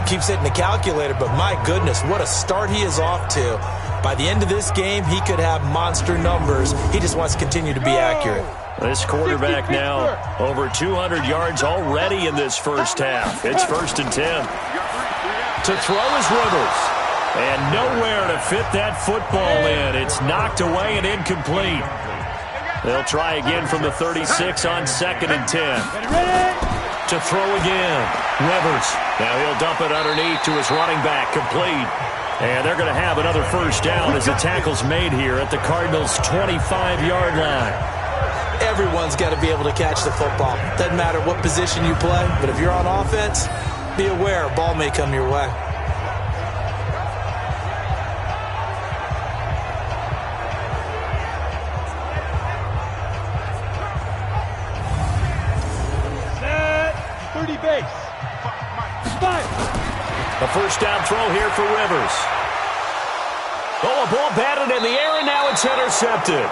keeps hitting the calculator. But my goodness, what a start he is off to. By the end of this game, he could have monster numbers. He just wants to continue to be accurate. This quarterback now over 200 yards already in this first half. It's 1st and 10. To throw is Rivers. And nowhere to fit that football in. It's knocked away and incomplete. They'll try again from the 36 on 2nd and 10. To throw again. Rivers. Now he'll dump it underneath to his running back. Complete. And they're going to have another first down as the tackle's made here at the Cardinals' 25-yard line. Everyone's got to be able to catch the football. Doesn't matter what position you play, but if you're on offense, be aware a ball may come your way. A first down throw here for Rivers. Oh, a ball batted in the air, and now it's intercepted.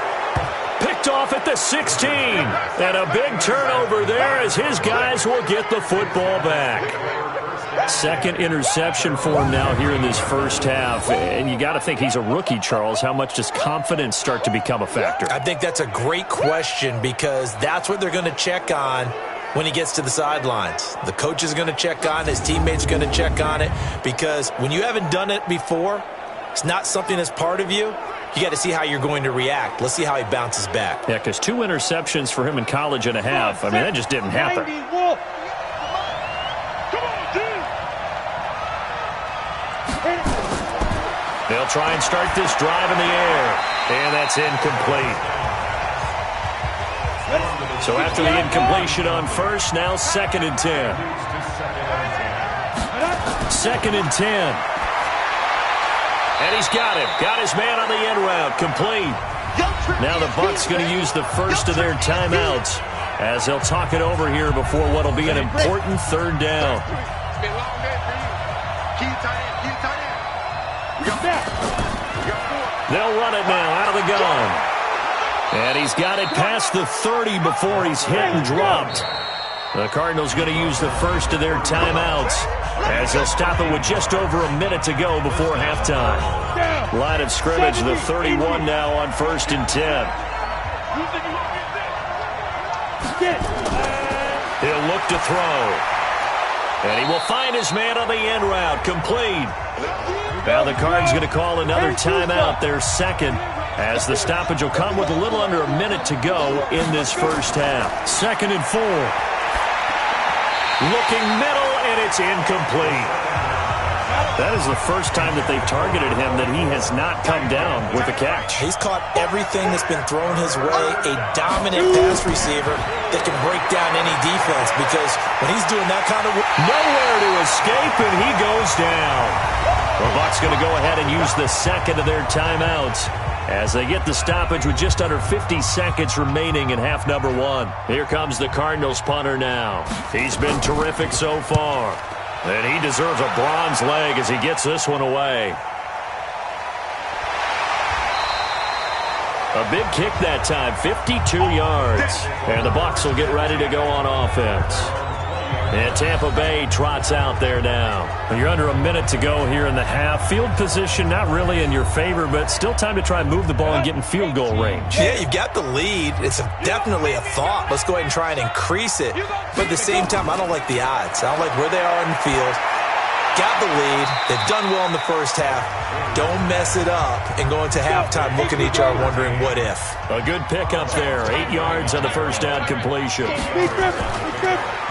Picked off at the 16. And a big turnover there as his guys will get the football back. Second interception for him now here in this first half. And you got to think he's a rookie, Charles. How much does confidence start to become a factor? I think that's a great question because that's what they're going to check on when he gets to the sidelines. The coach is going to check on it. His teammates are going to check on it because when you haven't done it before, it's not something that's part of you. You got to see how you're going to react. Let's see how he bounces back. Yeah, because 2 interceptions for him in college and a half. I mean, that just didn't happen. They'll try and start this drive in the air. And that's incomplete. So after the incompletion on first, now 2nd and 10. 2nd and 10. And he's got him. Got his man on the end route. Complete. Now the Bucs going to use the first of their timeouts as they'll talk it over here before what will be an important 3rd down. They'll run it now out of the gun. And he's got it past the 30 before he's hit and dropped. The Cardinals going to use the first of their timeouts as they'll stop it with just over a minute to go before halftime. Line of scrimmage, the 31 now on 1st and 10. He'll look to throw. And he will find his man on the end route. Complete. Now the Cardinals going to call another timeout, their 2nd. As the stoppage will come with a little under a minute to go in this first half. 2nd and 4. Looking middle, and it's incomplete. That is the first time that they've targeted him that he has not come down with a catch. He's caught everything that's been thrown his way. A dominant pass receiver that can break down any defense because when he's doing that kind of work, nowhere to escape, and he goes down. The Bucs going to go ahead and use the 2nd of their timeouts as they get the stoppage with just under 50 seconds remaining in half number 1. Here comes the Cardinals punter now. He's been terrific so far. And he deserves a bronze leg as he gets this one away. A big kick that time, 52 yards. And the Bucs will get ready to go on offense. And Tampa Bay trots out there now. You're under a minute to go here in the half. Field position not really in your favor, but still time to try and move the ball and get in field goal range. Yeah, you've got the lead. It's definitely a thought. Let's go ahead and try and increase it. But at the same time, I don't like the odds. I don't like where they are in the field. Got the lead. They've done well in the first half. Don't mess it up and go into halftime looking at each other wondering what if. A good pickup there. 8 yards on the first down completion.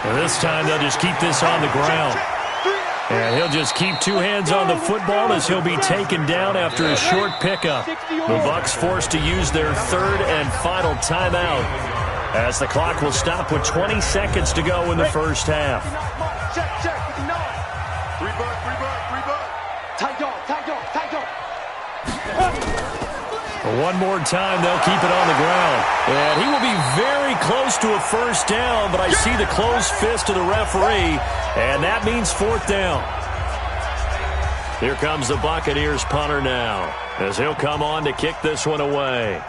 And this time they'll just keep this on the ground. And he'll just keep 2 hands on the football as he'll be taken down after a short pickup. The Bucs forced to use their 3rd and final timeout as the clock will stop with 20 seconds to go in the first half. check, 59. Three butt. Tight dog. One more time, they'll keep it on the ground. And he will be very close to a first down, but I see the closed fist of the referee, and that means fourth down. Here comes the Buccaneers punter now, as he'll come on to kick this one away.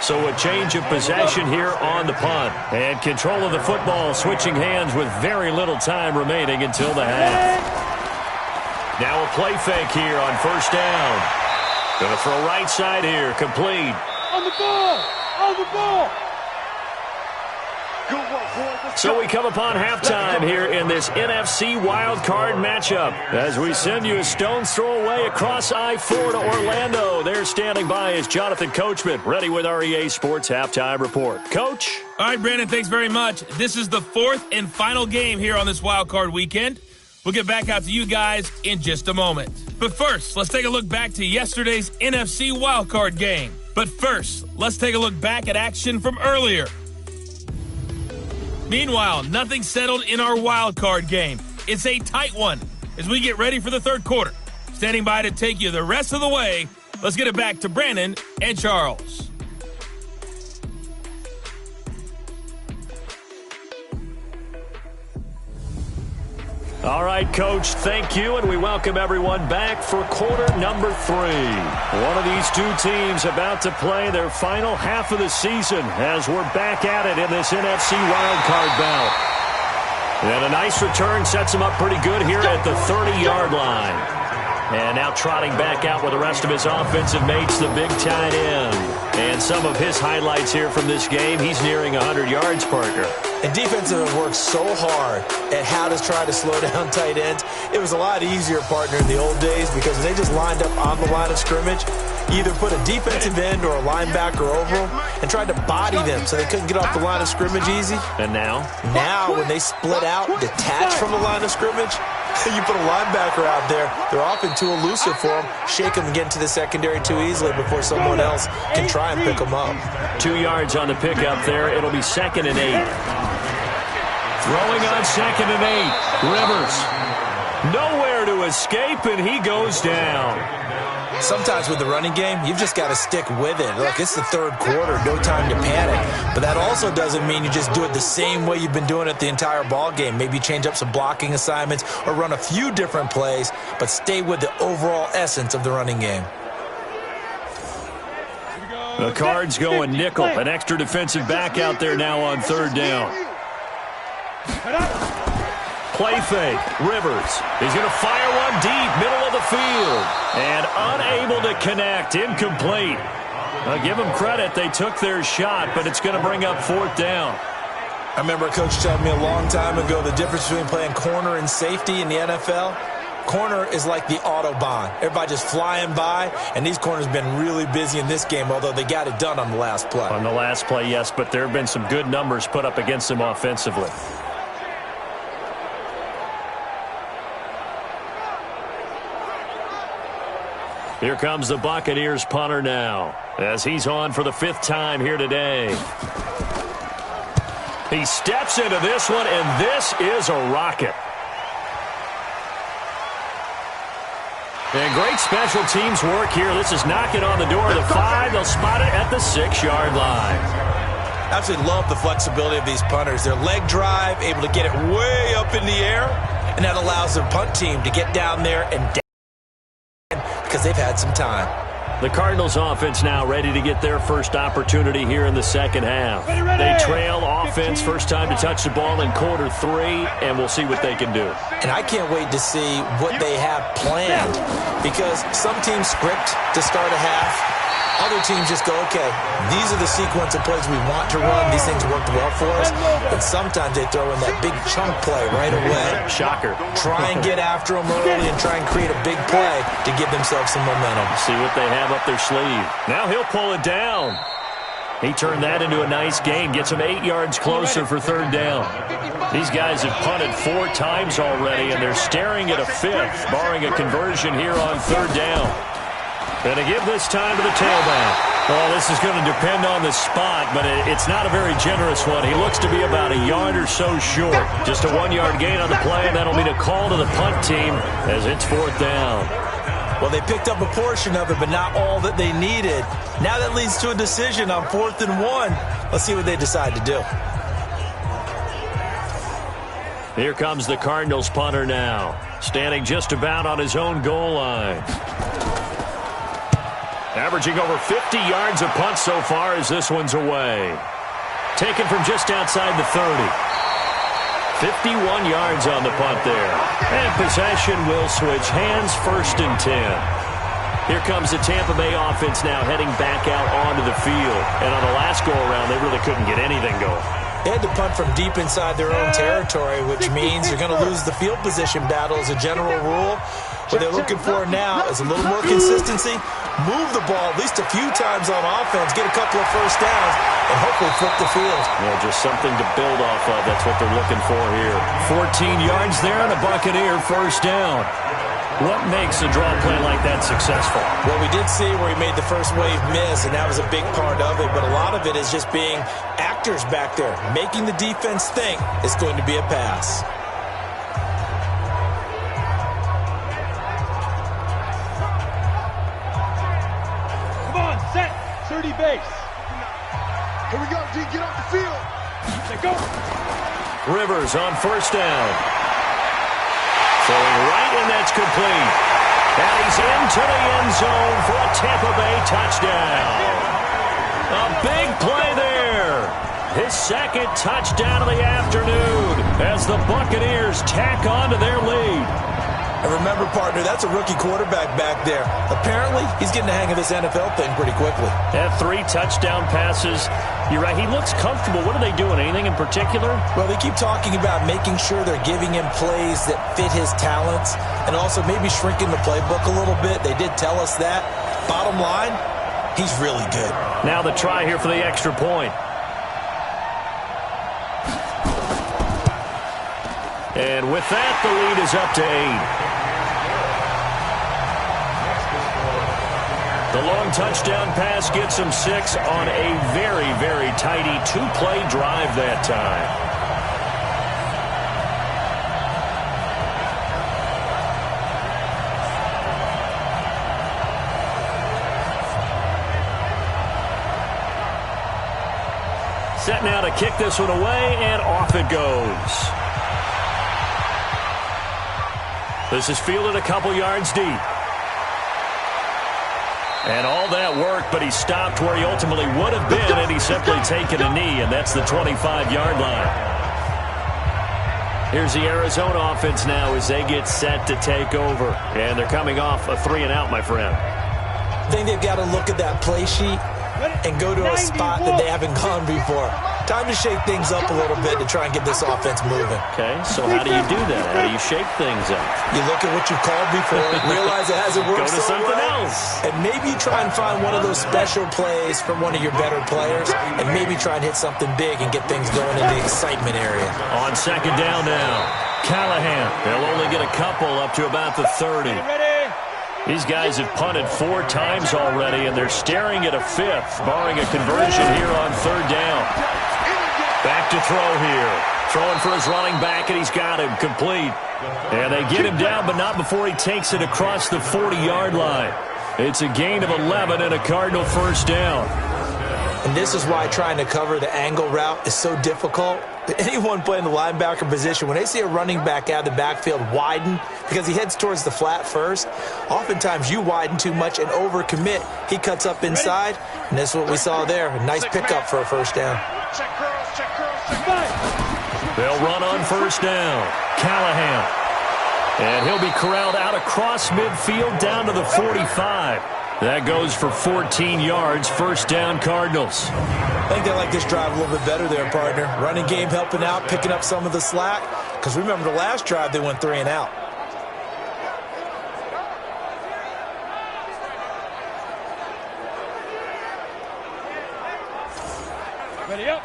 So a change of possession here on the punt. And control of the football switching hands with very little time remaining until the half. Now a play fake here on first down. Going to throw right side here, complete. On the ball! Good work, boy. So we come upon halftime here in this NFC wild card matchup as we send you a stone's throw away across I-4 to Orlando. There standing by is Jonathan Coachman, ready with our EA Sports Halftime Report. Coach? All right, Brandon, thanks very much. This is the fourth and final game here on this wild card weekend. We'll get back out to you guys in just a moment. But first, let's take a look back to yesterday's NFC wild card game. But first, let's take a look back at action from earlier. Meanwhile, nothing settled in our wild card game. It's a tight one as we get ready for the third quarter. Standing by to take you the rest of the way, let's get it back to Brandon and Charles. All right, Coach, thank you, and we welcome everyone back for quarter number 3. One of these two teams about to play their final half of the season as we're back at it in this NFC wildcard bout. And a nice return sets him up pretty good here at the 30-yard line. And now trotting back out with the rest of his offensive mates, the big tight end. And some of his highlights here from this game, he's nearing 100 yards, partner. And defensive have worked so hard at how to try to slow down tight ends. It was a lot easier, partner, in the old days because they just lined up on the line of scrimmage, either put a defensive end or a linebacker over them and tried to body them so they couldn't get off the line of scrimmage easy. And now? Now, when they split out, detach from the line of scrimmage, you put a linebacker out there, they're often too elusive for them, shake them and get into the secondary too easily before someone else can try and pick them up. 2 yards on the pickup there. It'll be 2nd and 8. Throwing on 2nd and 8. Rivers. Nowhere to escape, and he goes down. Sometimes with the running game, you've just got to stick with it. Look, it's the third quarter, no time to panic. But that also doesn't mean you just do it the same way you've been doing it the entire ball game. Maybe change up some blocking assignments or run a few different plays, but stay with the overall essence of the running game. The Cards going nickel. An extra defensive back out there now on third down. Play fake. Rivers. He's going to fire one deep, middle of the field. And unable to connect. Incomplete. I'll give them credit. They took their shot, but it's going to bring up fourth down. I remember a coach telling me a long time ago the difference between playing corner and safety in the NFL. Corner is like the Autobahn. Everybody just flying by, and these corners have been really busy in this game, although they got it done on the last play. On the last play, yes, but there have been some good numbers put up against them offensively. Here comes the Buccaneers punter now, as he's on for the 5th time here today. He steps into this one, and this is a rocket. And great special teams work here. This is knocking on the door of the 5. They'll spot it at the 6-yard line. Absolutely love the flexibility of these punters. Their leg drive, able to get it way up in the air, and that allows their punt team to get down there and down because they've had some time. The Cardinals offense now ready to get their first opportunity here in the second half. They trail offense, first time to touch the ball in quarter 3, and we'll see what they can do. And I can't wait to see what they have planned, because some teams script to start a half. Other teams just go, okay, these are the sequence of plays we want to run. These things worked well for us. And sometimes they throw in that big chunk play right away. Shocker. Try and get after them early and try and create a big play to give themselves some momentum. See what they have up their sleeve. Now he'll pull it down. He turned that into a nice gain. Gets him 8 yards closer for third down. These guys have punted 4 times already, and they're staring at a 5th, barring a conversion here on third down. And to give this time to the tailback. Well, this is going to depend on the spot, but it's not a very generous one. He looks to be about a yard or so short. Just a 1-yard gain on the play, and that'll mean a call to the punt team as it's 4th down. Well, they picked up a portion of it, but not all that they needed. Now that leads to a decision on 4th and 1. Let's see what they decide to do. Here comes the Cardinals punter now, standing just about on his own goal line. Averaging over 50 yards a punt so far as this one's away. Taken from just outside the 30. 51 yards on the punt there. And possession will switch hands, 1st and 10. Here comes the Tampa Bay offense now heading back out onto the field. And on the last go-around, they really couldn't get anything going. They had to punt from deep inside their own territory, which means you're going to lose the field position battle as a general rule. What they're looking for now is a little more consistency, move the ball at least a few times on offense, get a couple of first downs, and hopefully flip the field. Well, just something to build off of. That's what they're looking for here. 14 yards there and a Buccaneer 1st down. What makes a draw play like that successful? Well, we did see where he made the first wave miss, and that was a big part of it, but a lot of it is just being actors back there, making the defense think it's going to be a pass. Base. Here we go, D. Get off the field. Let's go. Rivers on 1st down. Throwing right, and that's complete. And he's into the end zone for a Tampa Bay touchdown. A big play there. His 2nd touchdown of the afternoon as the Buccaneers tack on to their lead. And remember, partner, that's a rookie quarterback back there. Apparently, he's getting the hang of this NFL thing pretty quickly. Had 3 touchdown passes. You're right, he looks comfortable. What are they doing? Anything in particular? Well, they keep talking about making sure they're giving him plays that fit his talents and also maybe shrinking the playbook a little bit. They did tell us that. Bottom line, he's really good. Now the try here for the extra point. And with that, the lead is up to 8. The long touchdown pass gets him 6 on a very, very tidy 2-play drive that time. Set now to kick this one away, and off it goes. This is fielded a couple yards deep. And all that work, but he stopped where he ultimately would have been, and he's simply taken a knee, and that's the 25-yard line. Here's the Arizona offense now as they get set to take over. And they're coming off a 3-and-out, my friend. I think they've got to look at that play sheet and go to a spot that they haven't gone before. Time to shake things up a little bit to try and get this offense moving. Okay, so how do you do that? How do you shake things up? You look at what you called before, realize it hasn't worked so so something well, else. and maybe you try and find one of those special plays from one of your better players, and maybe try and hit something big and get things going in the excitement area. On 2nd down now, Callahan. They'll only get a couple up to about the 30. These guys have punted 4 times already, and they're staring at a 5th, barring a conversion here on 3rd down. Back to throw here. Throwing for his running back, and he's got him complete. And they get him down, but not before he takes it across the 40-yard line. It's a gain of 11 and a Cardinal 1st down. And this is why trying to cover the angle route is so difficult. Anyone playing the linebacker position, when they see a running back out of the backfield widen because he heads towards the flat first, oftentimes you widen too much and overcommit. He cuts up inside, and that's what we saw there. A nice pickup for a 1st down. They'll run on 1st down. Callahan. And he'll be corralled out across midfield down to the 45. That goes for 14 yards, 1st down Cardinals. I think they like this drive a little bit better there, partner. Running game helping out, picking up some of the slack. Because remember the last drive, they went 3-and-out.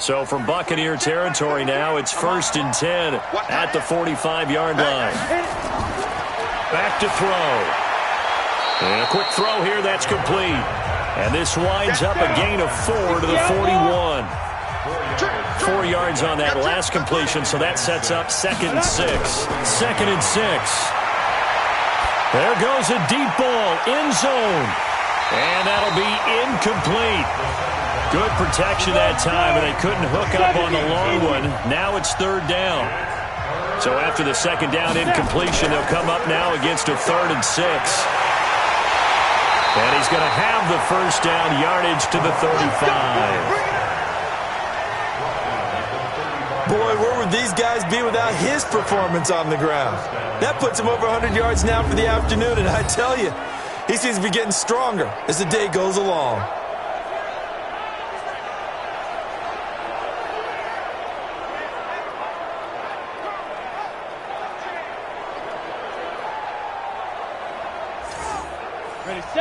So from Buccaneer territory now, it's 1st and 10 at the 45-yard line. Back to throw. And a quick throw here, that's complete. And this winds up a gain of 4 to the 41. 4 yards on that last completion, so that sets up 2nd and 6. 2nd and 6. There goes a deep ball, end zone. And that'll be incomplete. Good protection that time, and they couldn't hook up on the long one. Now it's 3rd down. So after the 2nd down incompletion, they'll come up now against a 3rd and 6. And he's going to have the 1st down, yardage to the 35. Boy, where would these guys be without his performance on the ground? That puts him over 100 yards now for the afternoon, and I tell you, he seems to be getting stronger as the day goes along.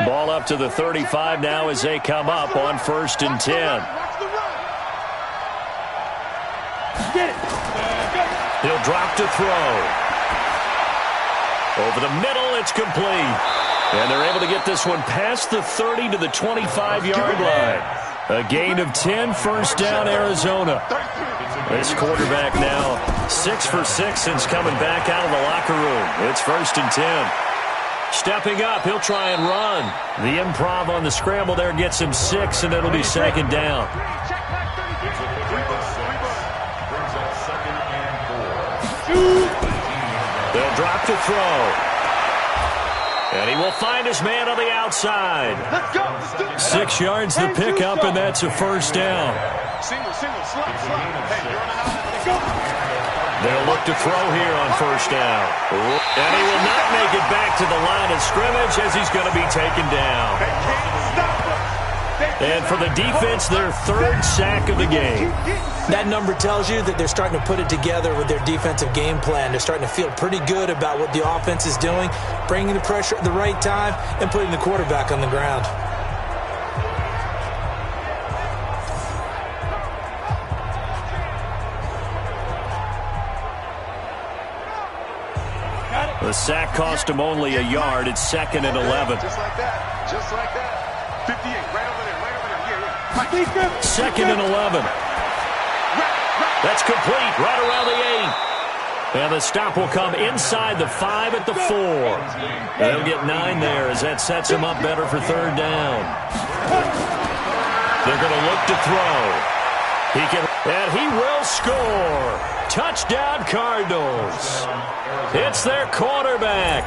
Ball up to the 35 now as they come up on 1st and 10. He'll drop to throw. Over the middle, it's complete. And they're able to get this one past the 30 to the 25-yard line. A gain of 10, 1st down, Arizona. This quarterback now 6 for 6 since coming back out of the locker room. It's 1st and 10. Stepping up, he'll try and run. The improv on the scramble there gets him 6, and it'll be 2nd down. They'll drop to throw. And he will find his man on the outside. 6 yards the pickup, and that's a 1st down. They'll look to throw here on 1st down. And he will not make it back to the line of scrimmage as he's going to be taken down. And for the defense, their 3rd sack of the game. That number tells you that they're starting to put it together with their defensive game plan. They're starting to feel pretty good about what the offense is doing, bringing the pressure at the right time, and putting the quarterback on the ground. The sack cost him only a yard. It's 2nd and 11. Just like that. Just like that. 58, right over there, right over there. Yeah, yeah. 2nd and 11. That's complete, right around the 8. And the stop will come inside the 5 at the 4. They'll get 9 there as that sets him up better for 3rd down. They're going to look to throw. And he will score. Touchdown, Cardinals. It's their quarterback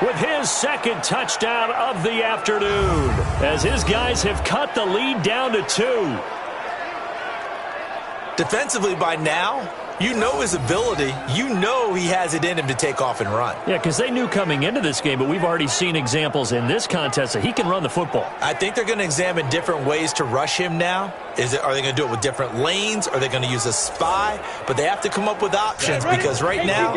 with his 2nd touchdown of the afternoon as his guys have cut the lead down to 2. Defensively by now, you know his ability. You know he has it in him to take off and run. Yeah, because they knew coming into this game, but we've already seen examples in this contest that he can run the football. I think they're going to examine different ways to rush him now. Are they going to do it with different lanes? Are they going to use a spy? But they have to come up with options because right now,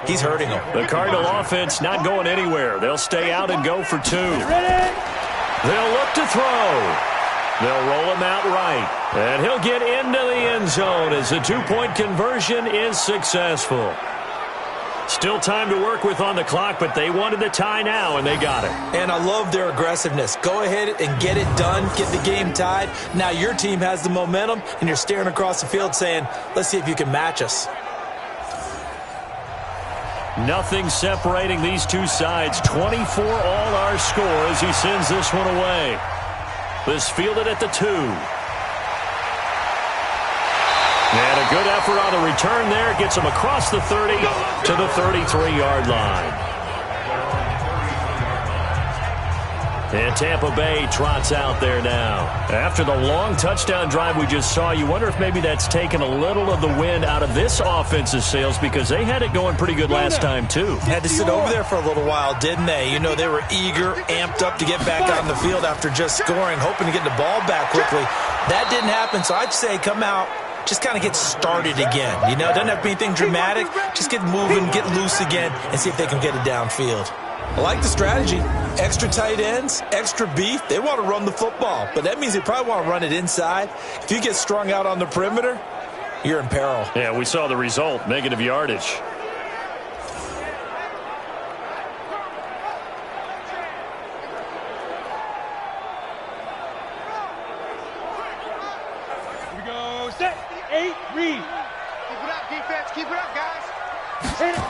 he's hurting them. The Cardinal offense not going anywhere. They'll stay out and go for 2. They'll look to throw. They'll roll him out right. And he'll get into the end zone as the 2-point conversion is successful. Still time to work with on the clock, but they wanted the tie now, and they got it. And I love their aggressiveness. Go ahead and get it done. Get the game tied. Now your team has the momentum, and you're staring across the field saying, let's see if you can match us. Nothing separating these two sides. 24 all our score as he sends this one away. This fielded at the 2. And a good effort on the return there. Gets him across the 30 to the 33-yard line. And Tampa Bay trots out there now. After the long touchdown drive we just saw, you wonder if maybe that's taken a little of the wind out of this offense's sails because they had it going pretty good last time, too. Had to sit over there for a little while, didn't they? You know, they were eager, amped up to get back out on the field after just scoring, hoping to get the ball back quickly. That didn't happen, so I'd say come out, just kind of get started again. You know, doesn't have to be anything dramatic. Just get moving, get loose again, and see if they can get it downfield. I like the strategy. Extra tight ends, extra beef. They want to run the football, but that means they probably want to run it inside. If you get strung out on the perimeter, you're in peril. Yeah, we saw the result, negative yardage. Keep it up, guys. Hit it.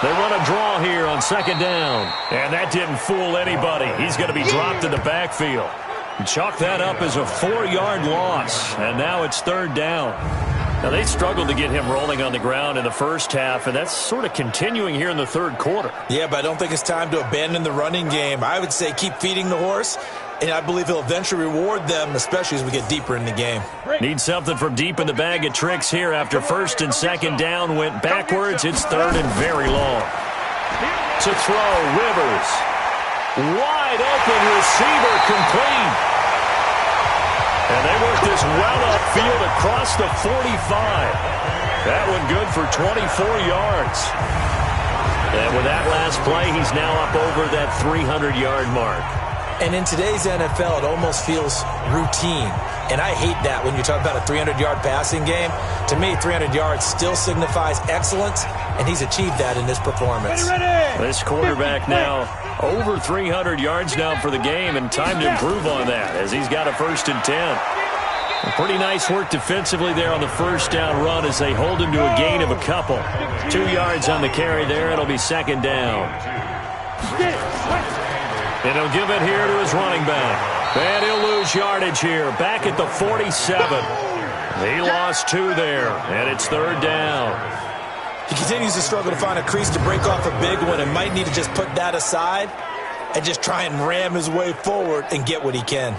They run a draw here on second down. And that didn't fool anybody. He's going to be dropped in the backfield. Chalk that up as a 4-yard loss. And now it's third down. Now, they struggled to get him rolling on the ground in the first half, and that's sort of continuing here in the third quarter. Yeah, but I don't think it's time to abandon the running game. I would say keep feeding the horse, and I believe he'll eventually reward them, especially as we get deeper in the game. Need something from deep in the bag of tricks here after first and second down went backwards. It's third and very long. To throw, Rivers. Wide open receiver, complete. And they work this well upfield across the 45. That one good for 24 yards. And with that last play, he's now up over that 300-yard mark. And in today's NFL, it almost feels routine. And I hate that when you talk about a 300-yard passing game. To me, 300 yards still signifies excellence, and he's achieved that in this performance. This quarterback now over 300 yards now for the game, and time to improve on that as he's got a 1st and 10. Pretty nice work defensively there on the first down run as they hold him to a gain of a couple. 2 yards on the carry there. It'll be second down. And he'll give it here to his running back. And he'll lose yardage here. Back at the 47. He lost 2 there, and it's third down. He continues to struggle to find a crease to break off a big one and might need to just put that aside and just try and ram his way forward and get what he can.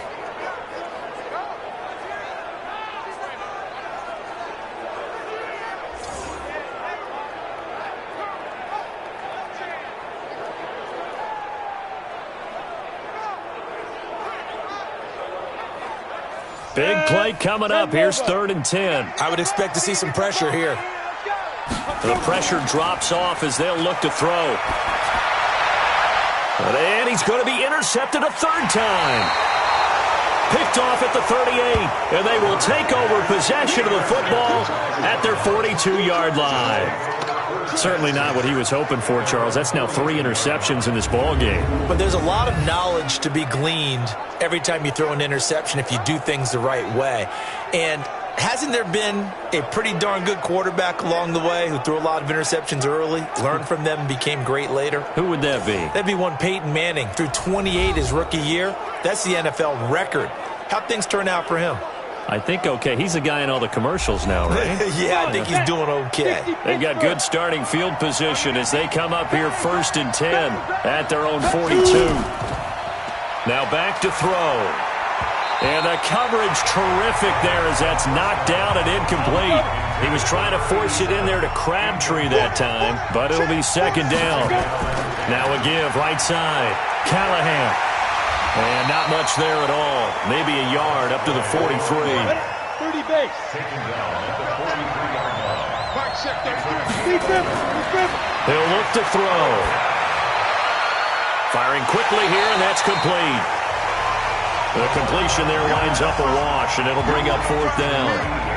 Big play coming up. Here's 3rd and 10. I would expect to see some pressure here. The pressure drops off as they'll look to throw. And he's going to be intercepted a 3rd time. Picked off at the 38. And they will take over possession of the football at their 42-yard line. Certainly not what he was hoping for, Charles. That's now 3 interceptions in this ball game. But there's a lot of knowledge to be gleaned every time you throw an interception if you do things the right way. And hasn't there been a pretty darn good quarterback along the way who threw a lot of interceptions early, learned from them, and became great later? Who would that be? That'd be one Peyton Manning. Threw 28 his rookie year. That's the NFL record. How'd things turn out for him? I think okay. He's a guy in all the commercials now, right? Yeah, I think he's doing okay. They've got good starting field position as they come up here 1st and 10 at their own 42. Now back to throw. And the coverage terrific there as that's knocked down and incomplete. He was trying to force it in there to Crabtree that time, but it'll be second down. Now a give right side. Callahan. And not much there at all. Maybe a yard up to the 43. 30 base. He'll look to throw. Firing quickly here, and that's complete. The completion there winds up a wash, and it'll bring up 4th down.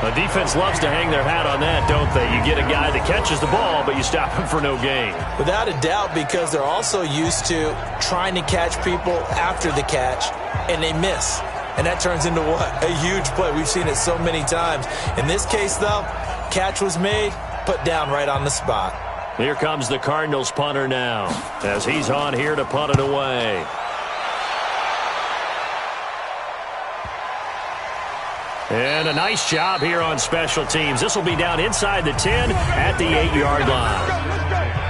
The defense loves to hang their hat on that, don't they? You get a guy that catches the ball, but you stop him for no gain. Without a doubt, because they're also used to trying to catch people after the catch, and they miss. And that turns into what? A huge play. We've seen it so many times. In this case, though, catch was made, put down right on the spot. Here comes the Cardinals punter now, as he's on here to punt it away. And a nice job here on special teams. This will be down inside the 10 at the 8-yard line.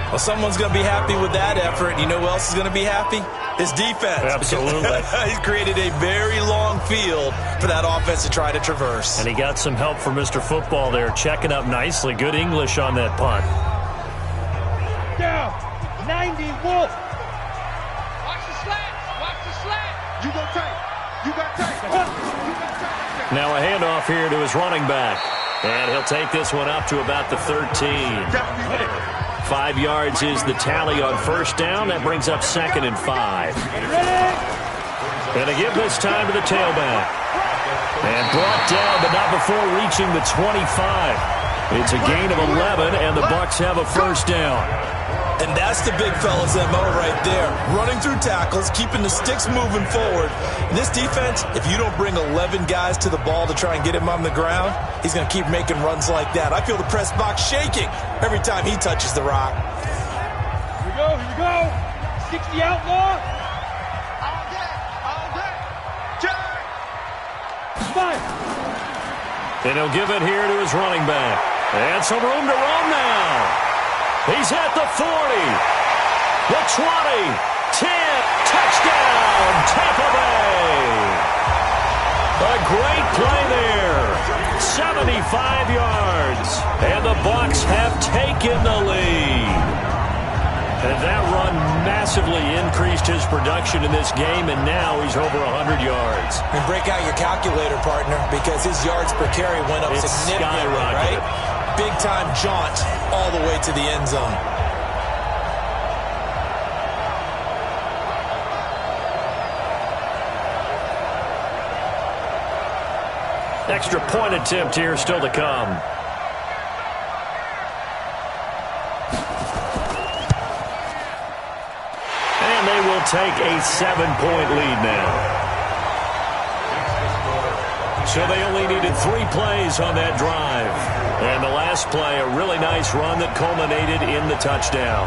Well, someone's going to be happy with that effort. You know who else is going to be happy? His defense. Absolutely. He's created a very long field for that offense to try to traverse. And he got some help from Mr. Football there, checking up nicely. Good English on that punt. Down. 90 Wolf. Watch the slant. Watch the slant. You go tight. You got tight. Now a handoff here to his running back. And he'll take this one up to about the 13. 5 yards is the tally on first down. That brings up 2nd and 5. And to give this time to the tailback. And brought down, but not before reaching the 25. It's a gain of 11, and the Bucs have a first down. And that's the big fella's MO right there. Running through tackles, keeping the sticks moving forward. And this defense, if you don't bring 11 guys to the ball to try and get him on the ground, he's going to keep making runs like that. I feel the press box shaking every time he touches the rock. Here we go. 60 outlaw. All day. Jack. Fire. And he'll give it here to his running back. And some room to roam now. He's at the 40, the 20, 10, touchdown, Tampa Bay. A great play there, 75 yards, and the Bucs have taken the lead. And that run massively increased his production in this game, and now he's over 100 yards. And break out your calculator, partner, because his yards per carry went up significantly, right? Big-time jaunt all the way to the end zone. Extra point attempt here still to come. And they will take a 7-point lead now. So they only needed 3 plays on that drive. And the last play, a really nice run that culminated in the touchdown.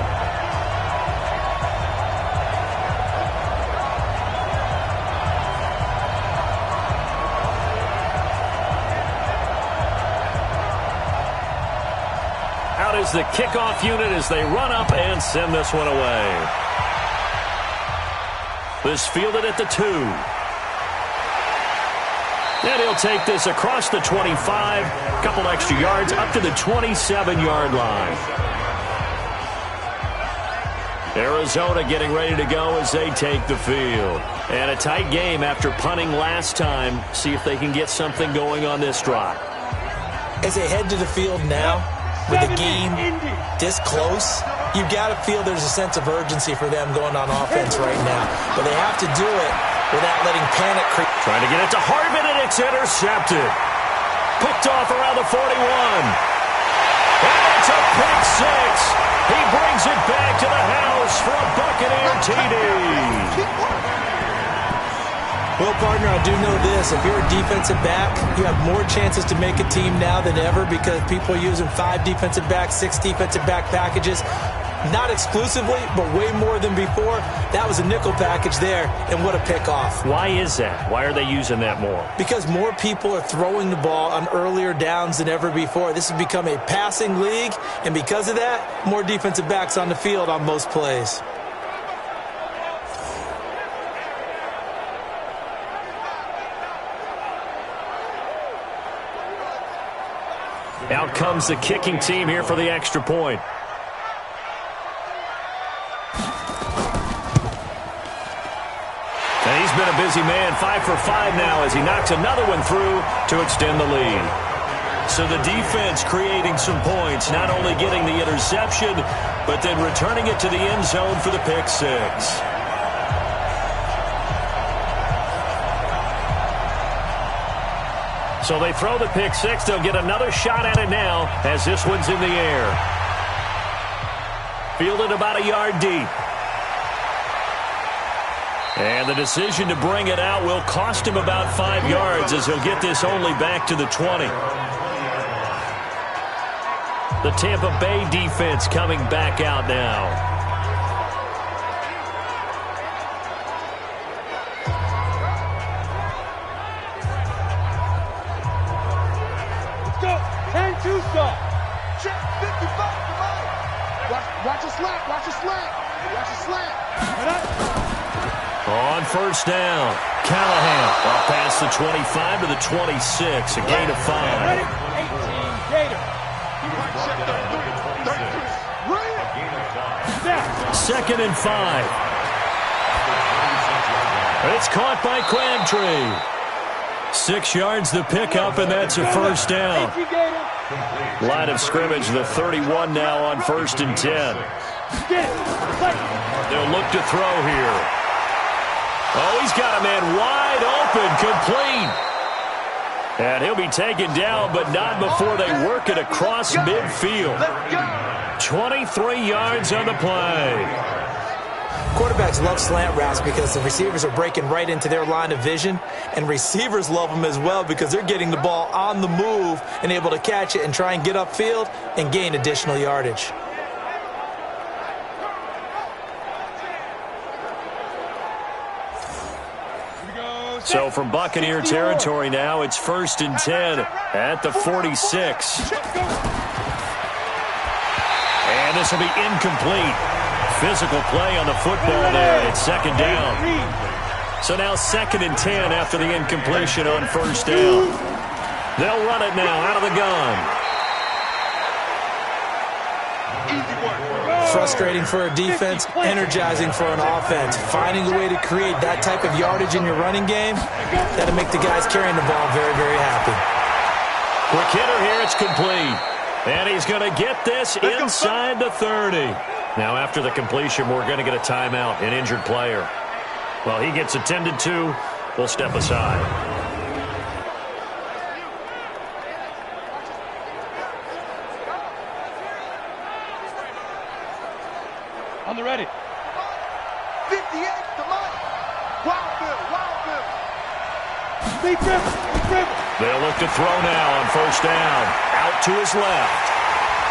Out is the kickoff unit as they run up and send this one away. This fielded at the 2. And he'll take this across the 25, a couple extra yards, up to the 27-yard line. Arizona getting ready to go as they take the field. And a tight game after punting last time. See if they can get something going on this drive. As they head to the field now, with the game this close, you've got to feel there's a sense of urgency for them going on offense right now. But they have to do it without letting panic creep. Trying to get it to Hartman, and it's intercepted. Picked off around the 41. And it's a pick 6. He brings it back to the house for a Buccaneer TD. Well, partner, I do know this. If you're a defensive back, you have more chances to make a team now than ever because people are using 5 defensive backs, 6 defensive back packages. Not exclusively, but way more than before. That was a nickel package there, and what a pickoff. Why is that? Why are they using that more? Because more people are throwing the ball on earlier downs than ever before. This has become a passing league, and because of that, more defensive backs on the field on most plays. Out comes the kicking team here for the extra point. And he's been a busy man, 5 for 5 now as he knocks another one through to extend the lead. So the defense creating some points, not only getting the interception, but then returning it to the end zone for the pick 6. So they throw the pick 6. They'll get another shot at it now as this one's in the air. Fielded about a yard deep. And the decision to bring it out will cost him about 5 yards as he'll get this only back to the 20. The Tampa Bay defense coming back out now. Let's go. 10-2 stop. Check 55 to mine. Watch a slant. Watch a slant. Watch a slant. On first down, Callahan off past the 25 to the 26, a gain of 5. 18 Gator. Second and 5. It's caught by Crabtree. 6 yards the pickup, and that's a first down. Line of scrimmage, the 31 now on 1st and 10. They'll look to throw here. Oh, he's got a man wide open, complete. And he'll be taken down, but not before they work it across midfield. 23 yards on the play. Quarterbacks love slant routes because the receivers are breaking right into their line of vision, and receivers love them as well because they're getting the ball on the move and able to catch it and try and get upfield and gain additional yardage. So from Buccaneer territory now, it's 1st and 10 at the 46. And this will be incomplete. Physical play on the football there. It's 2nd down. So now 2nd and 10 after the incompletion on 1st down. They'll run it now out of the gun. Frustrating for a defense, energizing for an offense. Finding a way to create that type of yardage in your running game, that'll make the guys carrying the ball very, very happy. Quick hitter here, it's complete. And he's going to get this inside the 30. Now after the completion, we're going to get a timeout, an injured player. Well, he gets attended to. We'll step aside. On the ready. 58 to Mike. Wild Bill. Deep dribble. They'll look to throw now on 1st down. Out to his left.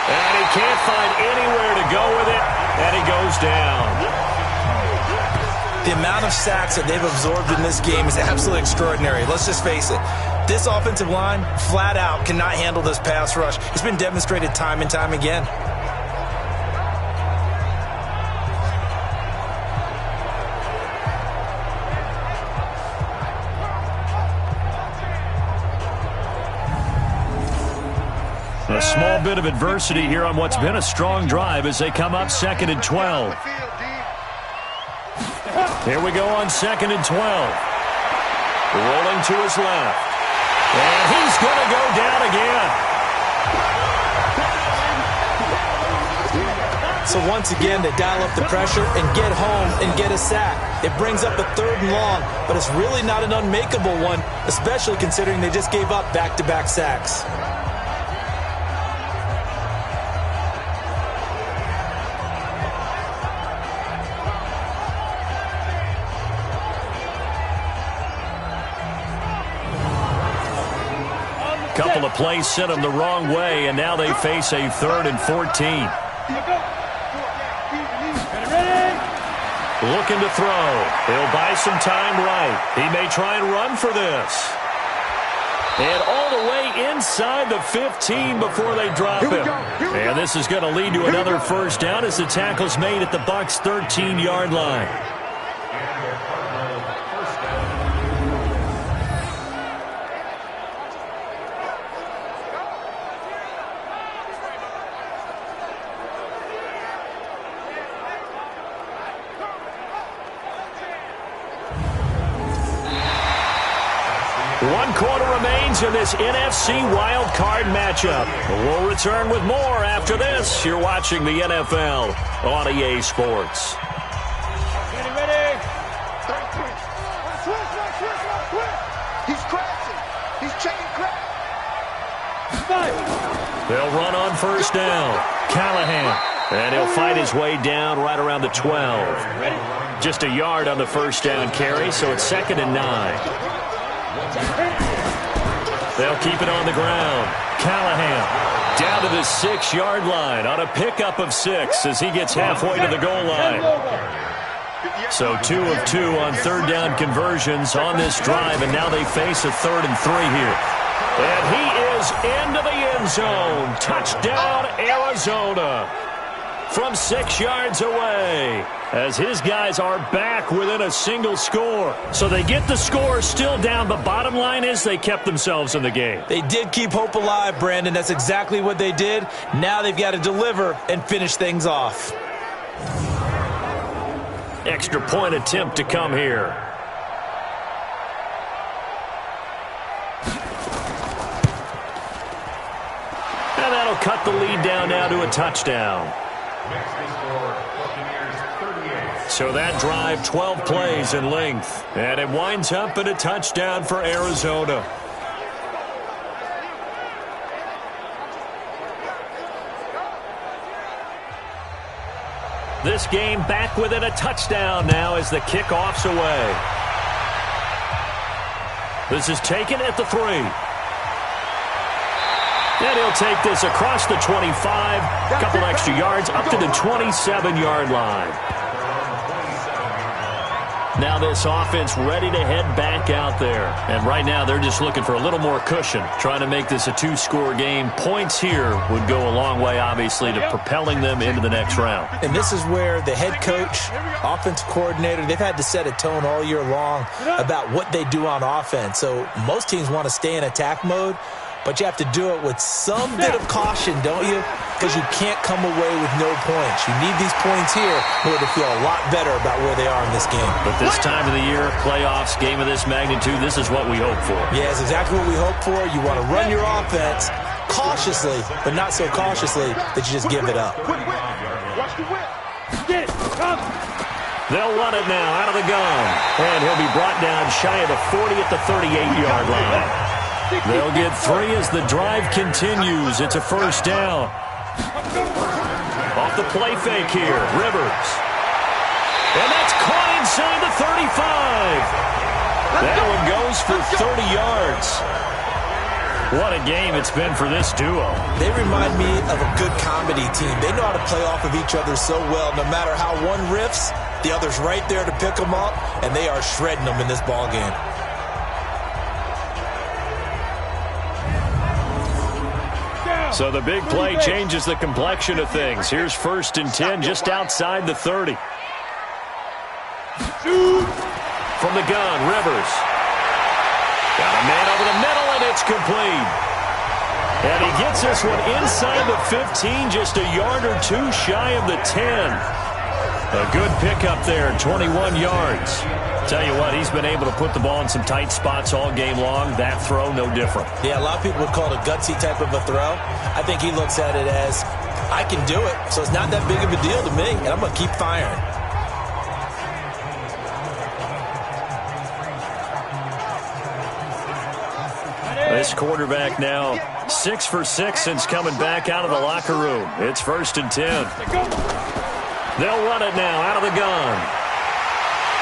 And he can't find anywhere to go with it, and he goes down. The amount of sacks that they've absorbed in this game is absolutely extraordinary. Let's just face it. This offensive line, flat out, cannot handle this pass rush. It's been demonstrated time and time again. A small bit of adversity here on what's been a strong drive as they come up 2nd and 12. Here we go on 2nd and 12. Rolling to his left. And he's going to go down again. So once again, they dial up the pressure and get home and get a sack. It brings up a 3rd and long, but it's really not an unmakeable one, especially considering they just gave up back-to-back sacks. Couple of plays sent them the wrong way, and now they face a 3rd and 14. Looking to throw. He'll buy some time right. He may try and run for this. And all the way inside the 15 before they drop him. And this is going to lead to another 1st down as the tackle's made at the Bucs' 13-yard line. One quarter remains in this NFC Wild Card matchup. We'll return with more after this. You're watching the NFL on EA Sports. Ready. He's crashing. He's chain crash. They'll run on 1st down. Callahan. And he'll fight his way down right around the 12. Just a yard on the 1st down carry, so it's 2nd and 9. They'll keep it on the ground. Callahan down to the 6-yard line on a pickup of 6 as he gets halfway to the goal line. So 2 of 2 on 3rd down conversions on this drive, and now they face a 3rd and 3 here. And he is into the end zone. Touchdown, Arizona. From 6 yards away, as his guys are back within a single score. So they get the score still down, but bottom line is they kept themselves in the game. They did keep hope alive, Brandon. That's exactly what they did. Now they've got to deliver and finish things off. Extra point attempt to come here. And that'll cut the lead down now to a touchdown. So that drive, 12 plays in length. And it winds up in a touchdown for Arizona. This game back within a touchdown now as the kickoff's away. This is taken at the 3. And he'll take this across the 25. A couple extra yards up to the 27-yard line. Now this offense ready to head back out there. And right now they're just looking for a little more cushion, trying to make this a 2-score game. Points here would go a long way, obviously, to propelling them into the next round. And this is where the head coach, offensive coordinator, they've had to set a tone all year long about what they do on offense. So most teams want to stay in attack mode, but you have to do it with some bit of caution, don't you? Because you can't come away with no points. You need these points here in order to feel a lot better about where they are in this game. But this time of the year, playoffs, game of this magnitude, this is what we hope for. Yeah, it's exactly what we hope for. You want to run your offense cautiously, but not so cautiously that you just give it up. Watch the whip. Get it. Come. They'll run it now out of the gun. And he'll be brought down shy of the 40 at the 38-yard line. They'll get 3 as the drive continues. It's a first down. Off the play fake here, Rivers. And that's caught inside the 35. That one goes for 30 yards. What a game it's been for this duo. They remind me of a good comedy team. They know how to play off of each other so well. No matter how one riffs, the other's right there to pick them up, and they are shredding them in this ball game. So the big play changes the complexion of things. Here's 1st and 10 just outside the 30. From the gun, Rivers. Got a man over the middle, and it's complete. And he gets this one inside the 15, just a yard or 2 shy of the 10. A good pickup there, 21 yards. Tell you what, he's been able to put the ball in some tight spots all game long. That throw, no different. Yeah, a lot of people would call it a gutsy type of a throw. I think he looks at it as, I can do it, so it's not that big of a deal to me, and I'm going to keep firing. This quarterback now 6 for 6 since coming back out of the locker room. It's 1st and 10. They'll run it now out of the gun.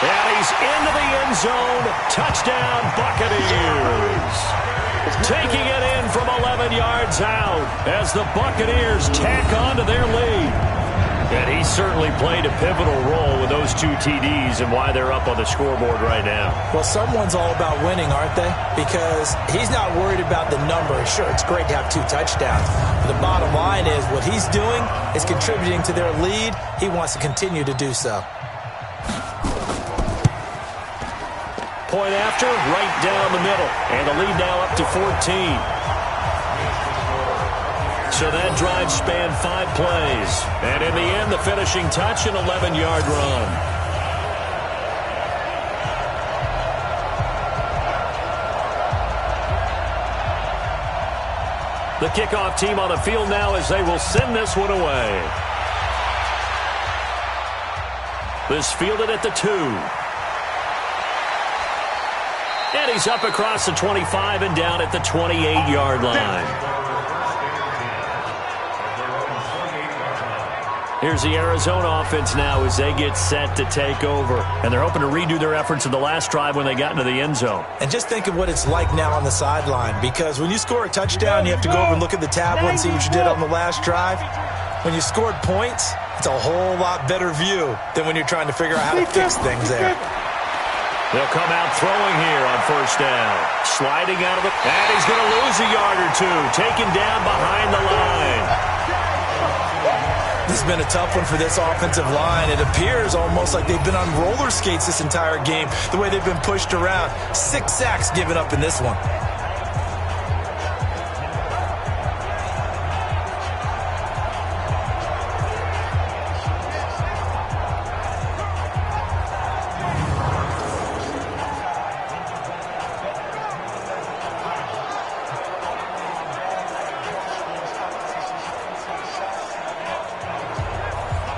And he's into the end zone. Touchdown, Buccaneers. Taking it in from 11 yards out as the Buccaneers tack on to their lead. And he certainly played a pivotal role with those 2 TDs and why they're up on the scoreboard right now. Well, someone's all about winning, aren't they? Because he's not worried about the number. Sure, it's great to have 2 touchdowns. But the bottom line is what he's doing is contributing to their lead. He wants to continue to do so. Point after, right down the middle. And the lead now up to 14. So that drive spanned 5 plays. And in the end, the finishing touch, an 11-yard run. The kickoff team on the field now as they will send this one away. This fielded at the 2. And he's up across the 25 and down at the 28-yard line. Here's the Arizona offense now as they get set to take over. And they're hoping to redo their efforts in the last drive when they got into the end zone. And just think of what it's like now on the sideline. Because when you score a touchdown, you have to go over and look at the tablet and see what you did on the last drive. When you scored points, it's a whole lot better view than when you're trying to figure out how to fix things there. They'll come out throwing here on 1st down. Sliding out of the... And he's going to lose a yard or 2. Taken down behind the line. This has been a tough one for this offensive line. It appears almost like they've been on roller skates this entire game, the way they've been pushed around. 6 sacks given up in this one.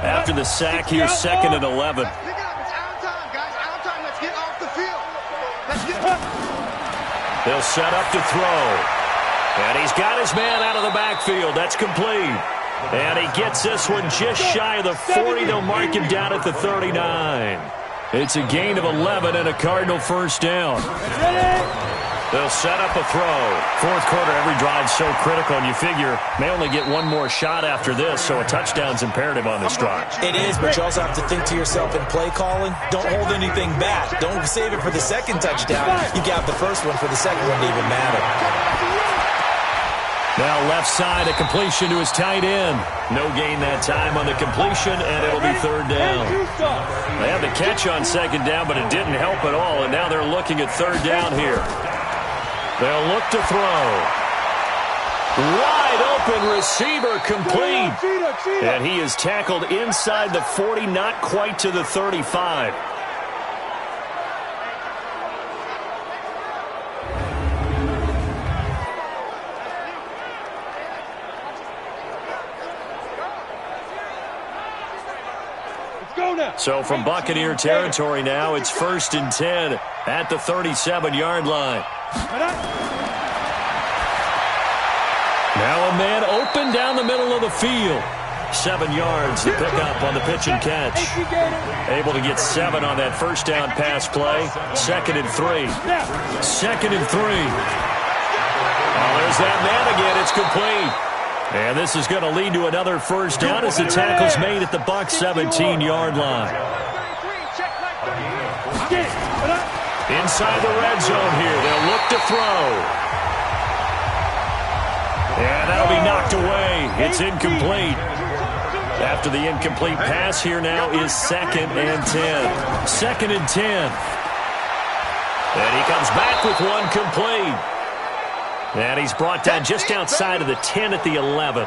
After the sack, here's 2nd and 11. Pick it up. It's out of time, guys. Out of time. Let's get off the field. Let's get They'll set up to throw. And he's got his man out of the backfield. That's complete. And he gets this one just shy of the 40. They'll mark him down at the 39. It's a gain of 11 and a Cardinal first down. They'll set up a throw. Fourth quarter, every drive so critical, and you figure may only get one more shot after this, so a touchdown's imperative on this drive. It is, but you also have to think to yourself in play calling, don't hold anything back. Don't save it for the second touchdown. You got the first one for the second one to even matter. Now left side, a completion to his tight end. No gain that time on the completion, and it'll be third down. They had the catch on second down, but it didn't help at all, and now they're looking at third down here. They'll look to throw. Wide open receiver complete. And he is tackled inside the 40, not quite to the 35. So from Buccaneer territory now, it's 1st and 10 at the 37-yard line. Now a man open down the middle of the field. 7 yards to pick up on the pitch and catch. Able to get 7 on that first down pass play. 2nd and 3. 2nd and 3. Oh, there's that man again. It's complete. And this is going to lead to another first down as the tackle's made at the Bucs 17-yard line. Inside the red zone here. They'll look to throw. And that'll be knocked away. It's incomplete. After the incomplete pass, here now is 2nd and 10. 2nd and 10. And he comes back with one complete. And he's brought down just outside of the 10 at the 11.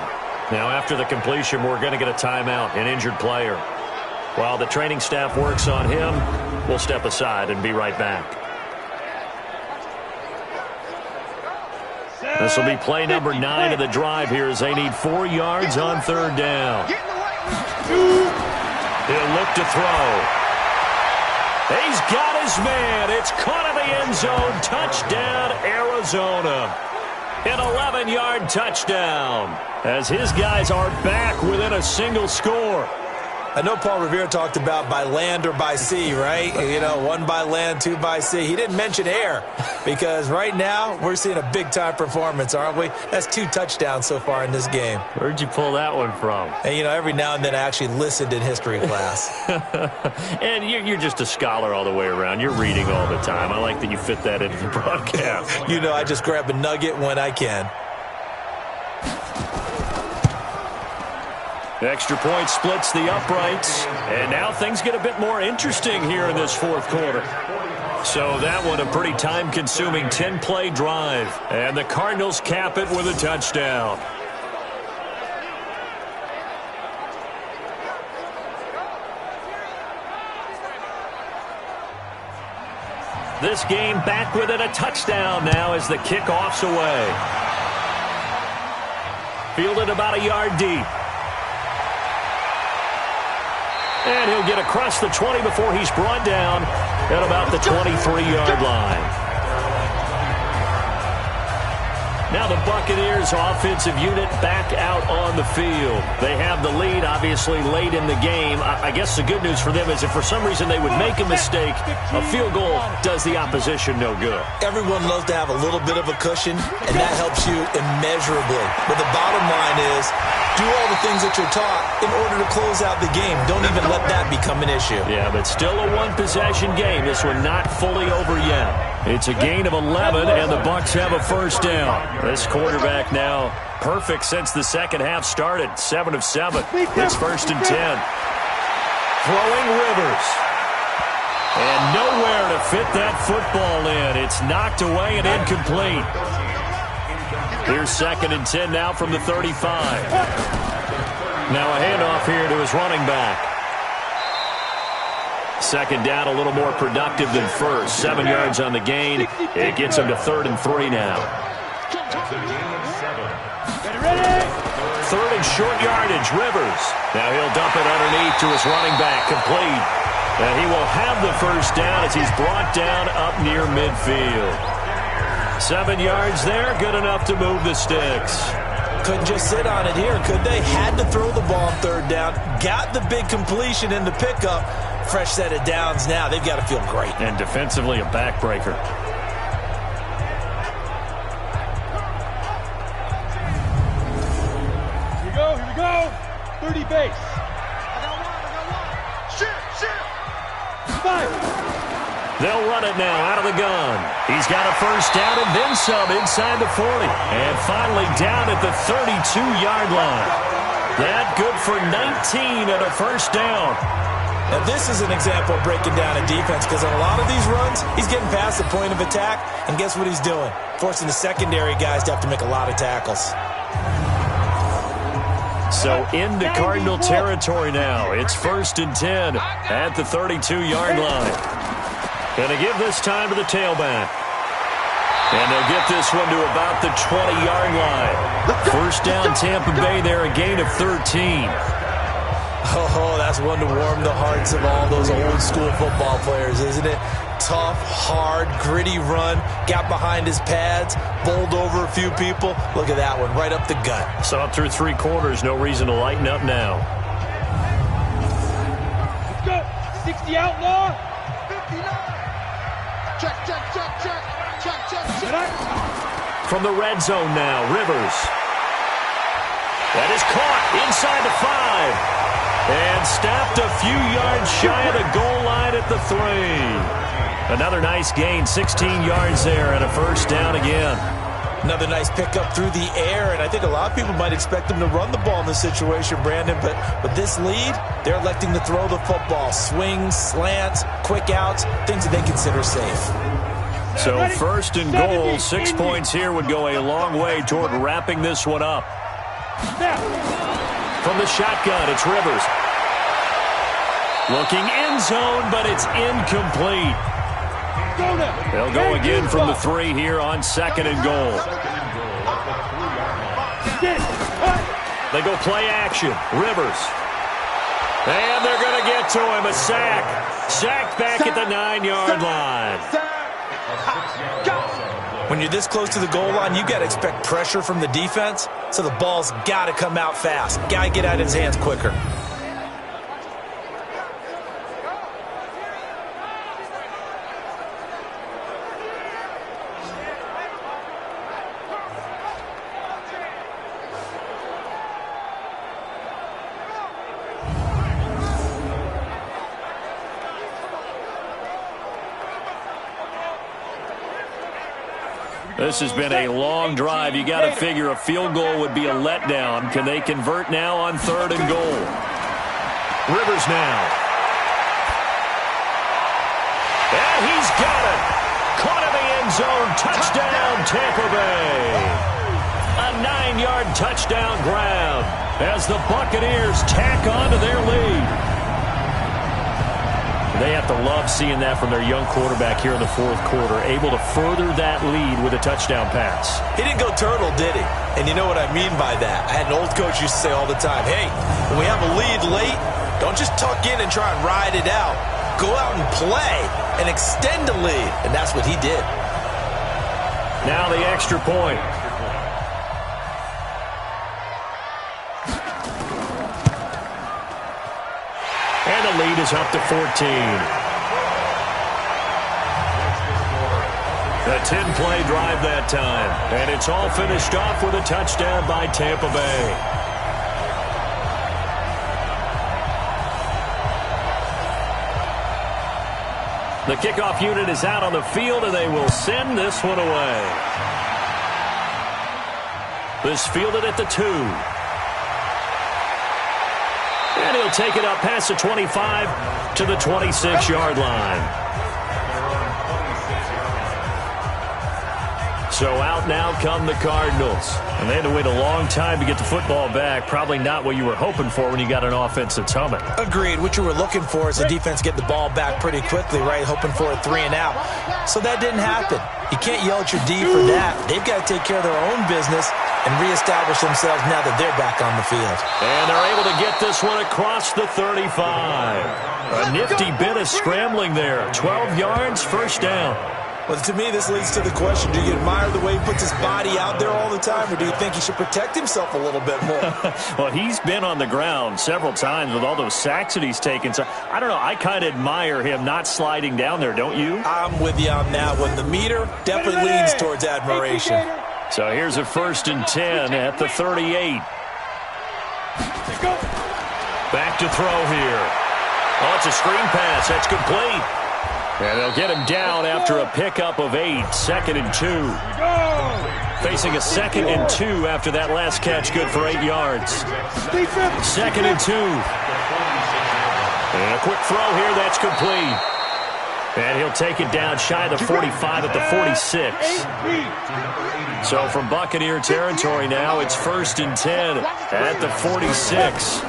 Now, after the completion, we're going to get a timeout, an injured player. While the training staff works on him, we'll step aside and be right back. This will be play number 9 of the drive here as they need 4 yards on third down. He'll look to throw. He's got his man. It's caught in the end zone. Touchdown, Arizona. An 11-yard touchdown as his guys are back within a single score. I know Paul Revere talked about by land or by sea, right? You know, 1 by land, 2 by sea. He didn't mention air because right now we're seeing a big-time performance, aren't we? That's 2 touchdowns so far in this game. Where'd you pull that one from? And, you know, every now and then I actually listened in history class. And you're just a scholar all the way around. You're reading all the time. I like that you fit that into the broadcast. You know, I just grab a nugget when I can. Extra point splits the uprights, and now things get a bit more interesting here in this fourth quarter. So that one a pretty time-consuming 10-play drive, and the Cardinals cap it with a touchdown. This game back within a touchdown now as the kickoff's away. Fielded about a yard deep. And he'll get across the 20 before he's brought down at about the 23-yard line. Now the Buccaneers offensive unit back out on the field. They have the lead, obviously, late in the game. I guess the good news for them is if for some reason they would make a mistake, a field goal does the opposition no good. Everyone loves to have a little bit of a cushion, and that helps you immeasurably. But the bottom line is, do all the things that you're taught in order to close out the game. Don't even let that become an issue. Yeah, but still a one-possession game. This one not fully over yet. It's a gain of 11, and the Bucs have a first down. This quarterback now perfect since the second half started. 7 of 7. It's 1st and 10. Throwing Rivers. And nowhere to fit that football in. It's knocked away and incomplete. Here's 2nd and 10 now from the 35. Now a handoff here to his running back. Second down, a little more productive than first. 7 yards on the gain. It gets him to 3rd and 3 now. 3rd and short yardage, Rivers. Now he'll dump it underneath to his running back, complete. And he will have the first down as he's brought down up near midfield. 7 yards there, good enough to move the sticks. couldn't just sit on it here, could they? Had to throw the ball on third down, got the big completion in the pickup. Fresh set of downs now. They've got to feel great. And defensively, a backbreaker. Here we go. 30 base. I got one. Shit. Five. They'll run it now out of the gun. He's got a first down and then some inside the 40. And finally down at the 32-yard line. That good for 19 and a first down. Now this is an example of breaking down a defense, because on a lot of these runs, he's getting past the point of attack, and guess what he's doing? Forcing the secondary guys to have to make a lot of tackles. So into Cardinal territory now. It's 1st and 10 at the 32-yard line. Going to give this time to the tailback. And they'll get this one to about the 20-yard line. First down Tampa Bay there, a gain of 13. Oh, that's one to warm the hearts of all those old school football players, isn't it? Tough, hard, gritty run. Got behind his pads, bowled over a few people. Look at that one, right up the gut. So up through 3 quarters, no reason to lighten up now. Let's go. 60 outlaw. 59. Check. From the red zone now, Rivers. That is caught inside the 5. And stopped a few yards shy of the goal line at the 3. Another nice gain, 16 yards there, and a first down again. Another nice pickup through the air, and I think a lot of people might expect them to run the ball in this situation, Brandon, but with this lead, they're electing to throw the football. Swings, slants, quick outs, things that they consider safe. So 1st and goal, 6 points here would go a long way toward wrapping this one up. From the shotgun, it's Rivers. Looking end zone, but it's incomplete. They'll go again from the 3 here on 2nd and goal. They go play action. Rivers. And they're going to get to him. A sack. Sacked back at the 9-yard line. When you're this close to the goal line, you've got to expect pressure from the defense, so the ball's got to come out fast. Got to get out of his hands quicker. This has been a long drive. You got to figure a field goal would be a letdown. Can they convert now on 3rd and goal? Rivers now. And he's got it. Caught in the end zone. Touchdown, Tampa Bay. A 9-yard touchdown grab as the Buccaneers tack on to their lead. They have to love seeing that from their young quarterback here in the 4th quarter, able to further that lead with a touchdown pass. He didn't go turtle, did he? And you know what I mean by that. I had an old coach used to say all the time, hey, when we have a lead late, don't just tuck in and try and ride it out. Go out and play and extend the lead. And that's what he did. Now the extra point. And the lead is up to 14. A 10-play drive that time. And it's all finished off with a touchdown by Tampa Bay. The kickoff unit is out on the field, and they will send this one away. This fielded at the 2. And he'll take it up past the 25 to the 26-yard line. So out now come the Cardinals. And they had to wait a long time to get the football back. Probably not what you were hoping for when you got an offense that's humming. Agreed. What you were looking for is the defense get the ball back pretty quickly, right? Hoping for a 3 and out. So that didn't happen. You can't yell at your D for that. They've got to take care of their own business and reestablish themselves now that they're back on the field. And they're able to get this one across the 35. A nifty bit of scrambling there. 12 yards, first down. Well, to me, this leads to the question, do you admire the way he puts his body out there all the time, or do you think he should protect himself a little bit more? Well, he's been on the ground several times with all those sacks that he's taken. So, I don't know. I kind of admire him not sliding down there, don't you? I'm with you on that one. The meter definitely leans towards admiration. So here's a 1st and 10 at the 38. Back to throw here. Oh, it's a screen pass. That's complete. And they'll get him down after a pickup of 8. 2nd and 2. Facing a 2nd and 2 after that last catch, good for 8 yards. 2nd and 2. And a quick throw here, that's complete. And he'll take it down shy of the 45 at the 46. So from Buccaneer territory now, it's 1st and 10 at the 46.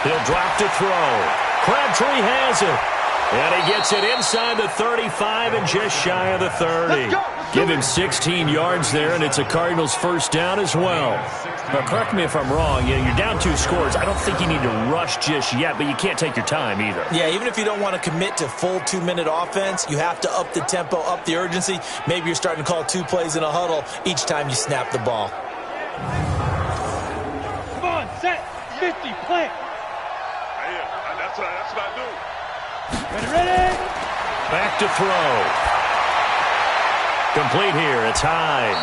He'll drop to throw. Crabtree has it. And he gets it inside the 35 and just shy of the 30. Give him 16 yards there, and it's a Cardinals 1st down as well. Now, correct me if I'm wrong. You're down 2 scores. I don't think you need to rush just yet, but you can't take your time either. Yeah, even if you don't want to commit to full 2-minute offense, you have to up the tempo, up the urgency. Maybe you're starting to call 2 plays in a huddle each time you snap the ball. Come on, set, 50, play. That's what I do. Ready? Back to throw. Complete here. It's Hyde.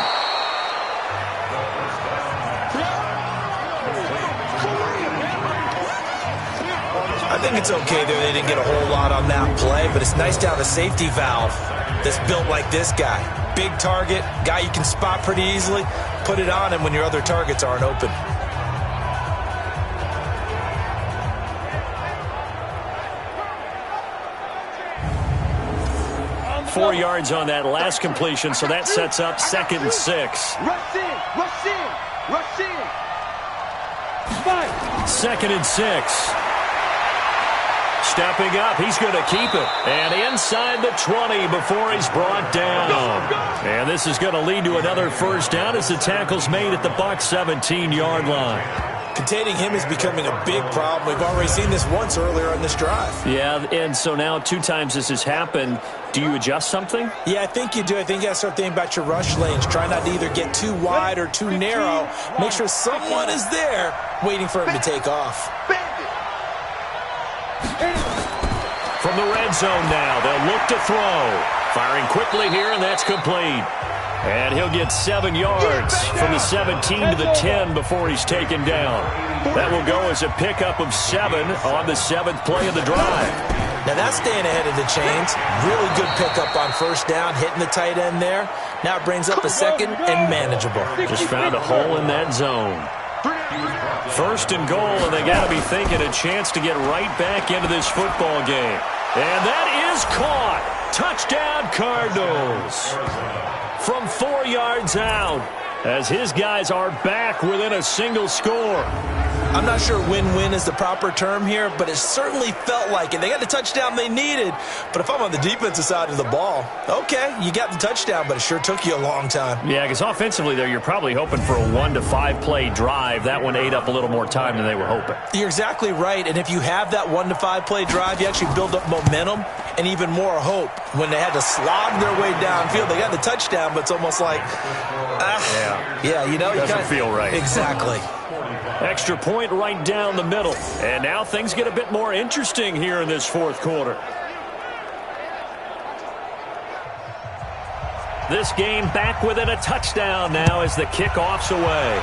I think it's okay there. They didn't get a whole lot on that play, but it's nice to have a safety valve that's built like this guy. Big target, guy you can spot pretty easily. Put it on him when your other targets aren't open. 4 yards on that last completion, so that sets up 2nd and 6. Rush in, rush in, rush in. 2nd and 6. Stepping up, he's going to keep it. And inside the 20 before he's brought down. And this is going to lead to another 1st down as the tackle's made at the Bucs 17-yard line. Containing him is becoming a big problem. We've already seen this once earlier on this drive. Yeah, and so now 2 times this has happened. Do you adjust something? Yeah, I think you do. I think you got to start thinking about your rush lanes. Try not to either get too wide or too narrow. Make sure someone is there waiting for him to take off. From the red zone now, they'll look to throw. Firing quickly here, and that's complete. And he'll get 7 yards from the 17 to the 10 before he's taken down. That will go as a pickup of 7 on the 7th play of the drive. Now that's staying ahead of the chains. Really good pickup on 1st down, hitting the tight end there. Now it brings up a 2nd and manageable. Just found a hole in that zone. 1st and goal, and they got to be thinking a chance to get right back into this football game. And that is caught. Touchdown, Cardinals. From 4 yards out, as his guys are back within a single score. I'm not sure win-win is the proper term here, but it certainly felt like it. They got the touchdown they needed, but if I'm on the defensive side of the ball, okay, you got the touchdown, but it sure took you a long time. Yeah, because offensively there, you're probably hoping for a 1 to 5 play drive. That one ate up a little more time than they were hoping. You're exactly right, and if you have that 1 to 5 play drive, you actually build up momentum and even more hope. When they had to slog their way downfield, they got the touchdown, but it's almost like, yeah, you know, doesn't feel right. Exactly. Extra point right down the middle. And now things get a bit more interesting here in this 4th quarter. This game back within a touchdown now as the kickoff's away.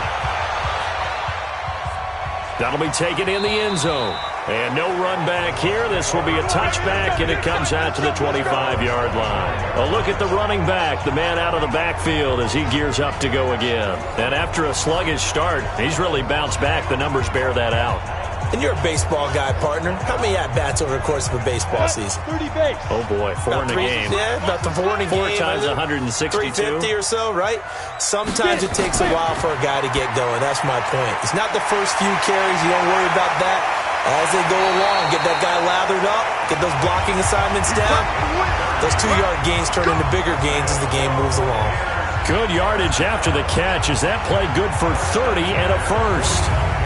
That'll be taken in the end zone. And no run back here. This will be a touchback, and it comes out to the 25-yard line. A look at the running back, the man out of the backfield as he gears up to go again. And after a sluggish start, he's really bounced back. The numbers bear that out. And you're a baseball guy, partner. How many at-bats over the course of a baseball season? 30 base. Oh, boy, 4 in a game. Yeah, about the 4 in a game. 4 times 162. 350 or so, right? Sometimes it takes a while for a guy to get going. That's my point. It's not the first few carries. You don't worry about that. As they go along, get that guy lathered up, get those blocking assignments down. Those 2-yard gains turn into bigger gains as the game moves along. Good yardage after the catch as that play good for 30 and a 1st.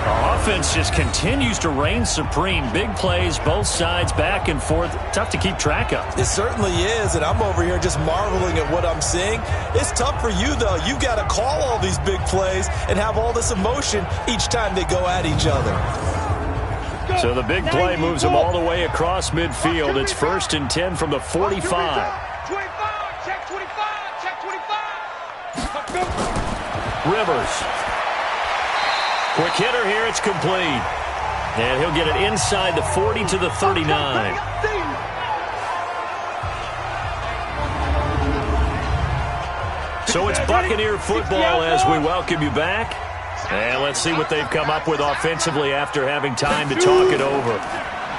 Offense just continues to reign supreme. Big plays, both sides, back and forth. Tough to keep track of. It certainly is, and I'm over here just marveling at what I'm seeing. It's tough for you, though. You've got to call all these big plays and have all this emotion each time they go at each other. So the big play moves them all the way across midfield. It's 1st and 10 from the 45. 25, check 25, check 25. Rivers. Quick hitter here, it's complete. And he'll get it inside the 40 to the 39. So it's Buccaneer football as we welcome you back. And let's see what they've come up with offensively after having time to talk it over.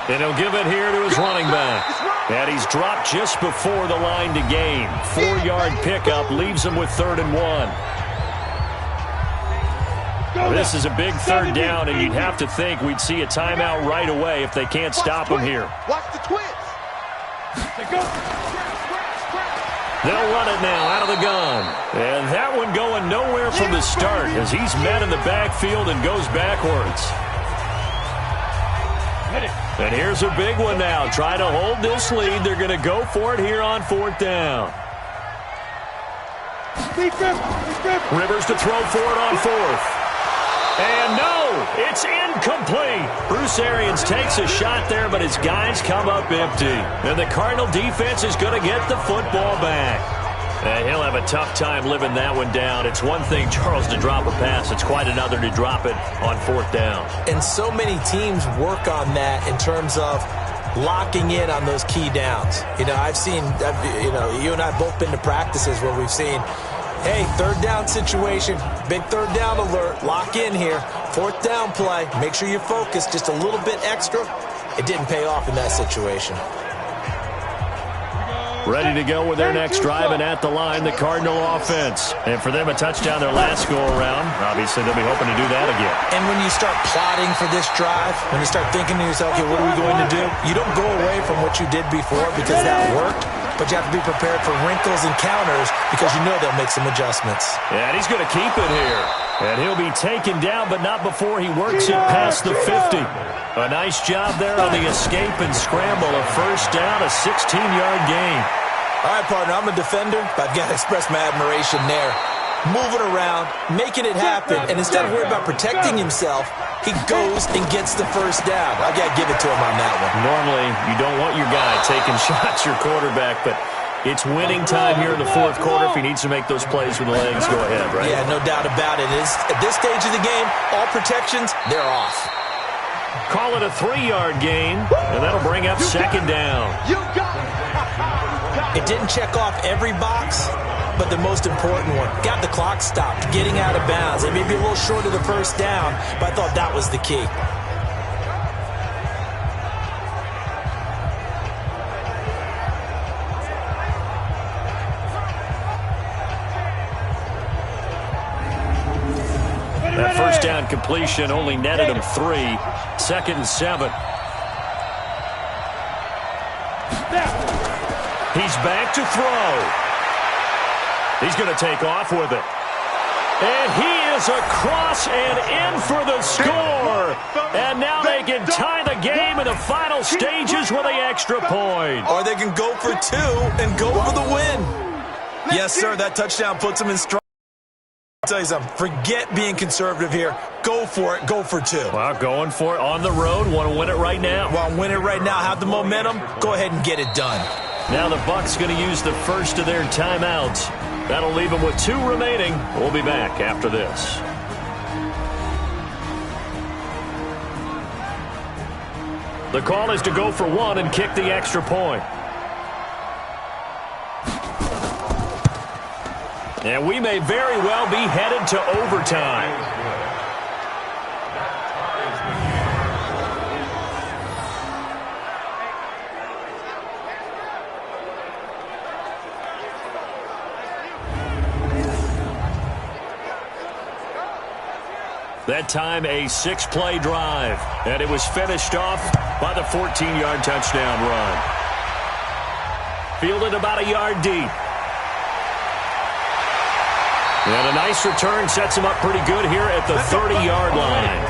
And he'll give it here to his running back. And he's dropped just before the line to gain. 4-yard pickup leaves him with 3rd and 1. This is a big 3rd down, and you'd have to think we'd see a timeout right away if they can't stop him here. Watch the twins. They'll run it now out of the gun. And that one going nowhere from the start as he's met in the backfield and goes backwards. And here's a big one now. Trying to hold this lead. They're going to go for it here on 4th down. Rivers to throw for it on 4th. And no, it's incomplete. Bruce Arians takes a shot there, but his guys come up empty. And the Cardinal defense is going to get the football back. And he'll have a tough time living that one down. It's one thing, Charles, to drop a pass. It's quite another to drop it on 4th down. And so many teams work on that in terms of locking in on those key downs. You know, I've seen, you and I have both been to practices where we've seen, hey, 3rd down situation, big 3rd down alert, lock in here, 4th down play, make sure you're focused just a little bit extra. It didn't pay off in that situation. Ready to go with their next drive, and at the line, the Cardinal offense. And for them, a touchdown their last go-around. Obviously, they'll be hoping to do that again. And when you start plotting for this drive, when you start thinking to yourself, okay, what are we going to do? You don't go away from what you did before because that worked, but you have to be prepared for wrinkles and counters because you know they'll make some adjustts. And he's going to keep it here. And he'll be taken down, but not before he works it past the 50. A nice job there on the escape and scramble. A 1st down, a 16-yard gain. All right, partner, I'm a defender, but I've got to express my admiration there. Moving around, making it happen, and instead of worrying about protecting himself, he goes and gets the 1st down. I got to give it to him on that one. Normally, you don't want your guy taking shots, your quarterback, but it's winning time here in the 4th quarter. If he needs to make those plays with the legs, go ahead, right? Yeah, no doubt about it. At this stage of the game, all protections, they're off. Call it a 3-yard gain, and that'll bring up 2nd down. It didn't check off every box, but the most important one. Got the clock stopped, getting out of bounds. It may be a little short of the 1st down, but I thought that was the key. That 1st down completion only netted him 3. 2nd and 7. He's back to throw. He's going to take off with it. And he is across and in for the score. And now they can tie the game in the final stages with the extra point. Or they can go for 2 and go for the win. Yes, sir, that touchdown puts them in strong. I'll tell you something, forget being conservative here. Go for it, go for 2. Well, going for it on the road. Want to win it right now. Want to win it right now, have the momentum, go ahead and get it done. Now the Bucs going to use the first of their timeouts. That'll leave them with 2 remaining. We'll be back after this. The call is to go for 1 and kick the extra point. And we may very well be headed to overtime. That time a 6-play drive, and it was finished off by the 14-yard touchdown run. Fielded about a yard deep. And a nice return sets him up pretty good here at the 30-yard line.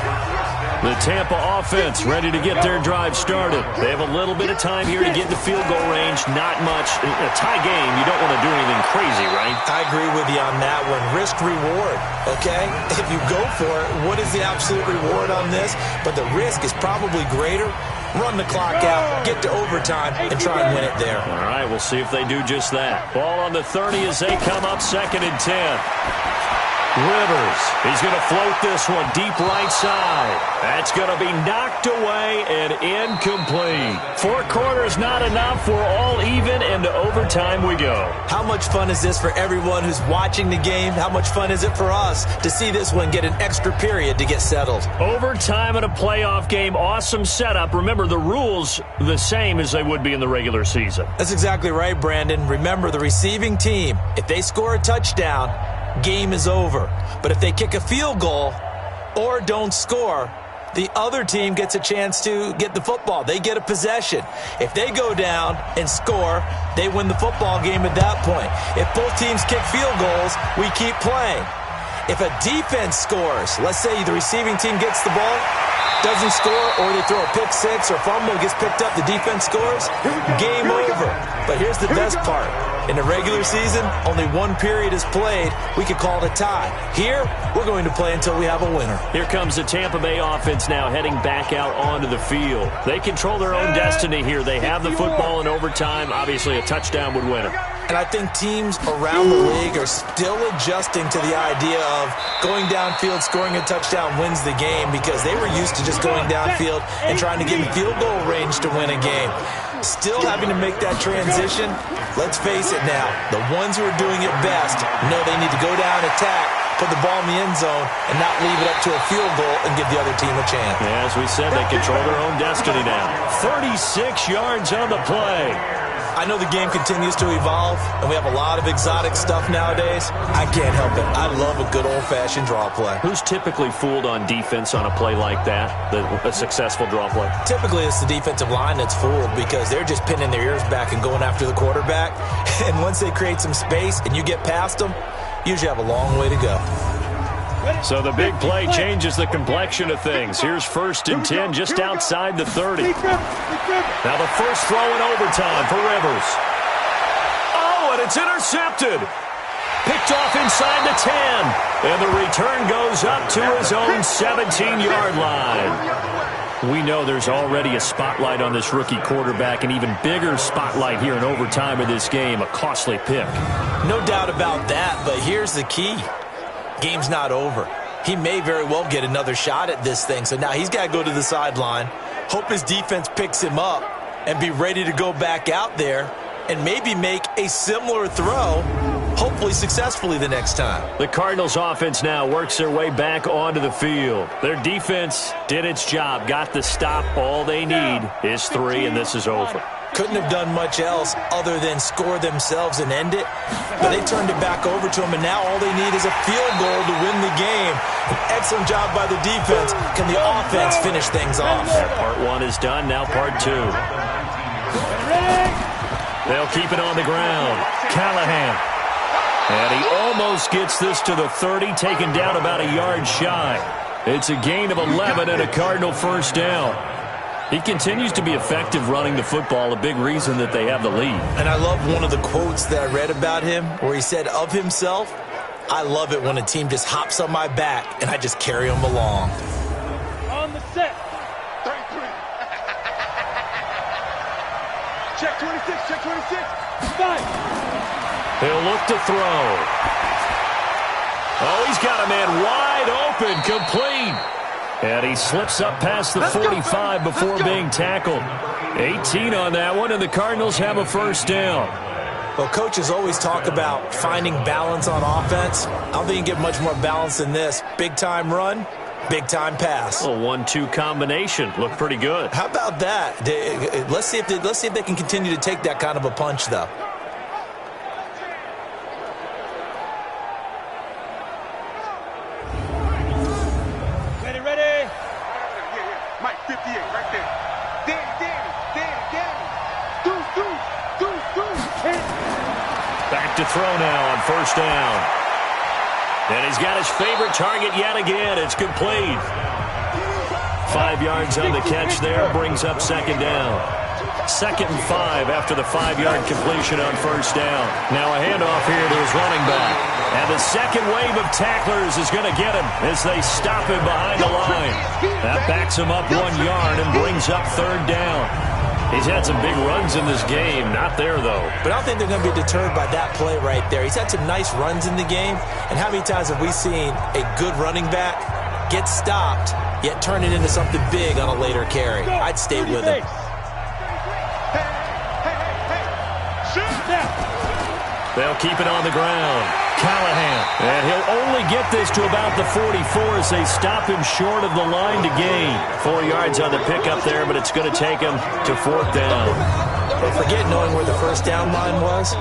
The Tampa offense ready to get their drive started. They have a little bit of time here to get in the field goal range. Not much. In a tie game, you don't want to do anything crazy, right? I agree with you on that one. Risk-reward, okay? If you go for it, what is the absolute reward on this? But the risk is probably greater. Run the clock out, get to overtime, and try and win it there. All right, we'll see if they do just that. Ball on the 30 as they come up 2nd and 10. Rivers, he's going to float this one deep right side. That's going to be knocked away and incomplete. 4 quarters not enough. We're all even, and to overtime we go. How much fun is this for everyone who's watching the game? How much fun is it for us to see this one get an extra period to get settled? Overtime in a playoff game, awesome setup. Remember, the rules the same as they would be in the regular season. That's exactly right, Brandon. Remember, the receiving team, if they score a touchdown, game is over. But if they kick a field goal or don't score, the other team gets a chance to get the football. They get a possession. If they go down and score, they win the football game at that point. If both teams kick field goals, we keep playing. If a defense scores, let's say the receiving team gets the ball, doesn't score, or they throw a pick six or fumble, gets picked up, the defense scores, game over. But here's the best part. In the regular season, only 1 period is played. We could call it a tie. Here, we're going to play until we have a winner. Here comes the Tampa Bay offense now heading back out onto the field. They control their own destiny here. They have the football in overtime. Obviously, a touchdown would win it. And I think teams around the league are still adjusting to the idea of going downfield, scoring a touchdown wins the game, because they were used to just going downfield and trying to get in field goal range to win a game. Still having to make that transition. Let's face it now, the ones who are doing it best know they need to go down, attack, put the ball in the end zone, and not leave it up to a field goal and give the other team a chance. Yeah, as we said, they control their own destiny now. 36 yards on the play. I know the game continues to evolve, and we have a lot of exotic stuff nowadays. I can't help it. I love a good old-fashioned draw play. Who's typically fooled on defense on a play like that, a successful draw play? Typically, it's the defensive line that's fooled because they're just pinning their ears back and going after the quarterback. And once they create some space and you get past them, you usually have a long way to go. So the big play changes the complexion of things. Here's 1st and 10 just outside the 30. Now the first throw in overtime for Rivers. Oh, and it's intercepted. Picked off inside the 10. And the return goes up to his own 17-yard line. We know there's already a spotlight on this rookie quarterback, an even bigger spotlight here in overtime of this game. A costly pick. No doubt about that, but here's the key. Game's not over. He may very well get another shot at this thing. So now he's got to go to the sideline, hope his defense picks him up, and be ready to go back out there and maybe make a similar throw, hopefully successfully the next time. The Cardinals offense now works their way back onto the field. Their defense did its job, got the stop. All they need is 3, and this is over. Couldn't have done much else other than score themselves and end it. But they turned it back over to him, and now all they need is a field goal to win the game. An excellent job by the defense. Can the offense finish things off? Part 1 is done, now part 2. They'll keep it on the ground. Callahan. And he almost gets this to the 30, taken down about a yard shy. It's a gain of 11 and a Cardinal first down. He continues to be effective running the football, a big reason that they have the lead. And I love one of the quotes that I read about him where he said of himself, I love it when a team just hops on my back and I just carry them along. On the set. 33. Check 26, check 26. 5. He'll look to throw. Oh, he's got a man wide open, complete. And he slips up past the 45 before being tackled. 18 on that one, and the Cardinals have a first down. Well, coaches always talk about finding balance on offense. I don't think you can get much more balance than this. Big-time run, big-time pass. A 1-2 combination. Looked pretty good. How about that? Let's see if they can continue to take that kind of a punch, though. Mike, 58, right there. Danny. Back to throw now on first down. And he's got his favorite target yet again. It's complete. 5 yards on the catch there, brings up second down. 2nd and 5 after the 5-yard completion on first down. Now a handoff here to his running back. And the second wave of tacklers is going to get him as they stop him behind the line. That backs him up 1 yard and brings up third down. He's had some big runs in this game. Not there, though. But I don't think they're going to be deterred by that play right there. He's had some nice runs in the game. And how many times have we seen a good running back get stopped, yet turn it into something big on a later carry? I'd stay with him. They'll keep it on the ground. Callahan. And he'll only get this to about the 44 as they stop him short of the line to gain. 4 yards on the pickup there, but it's going to take him to 4th down. Don't forget knowing where the first down line was.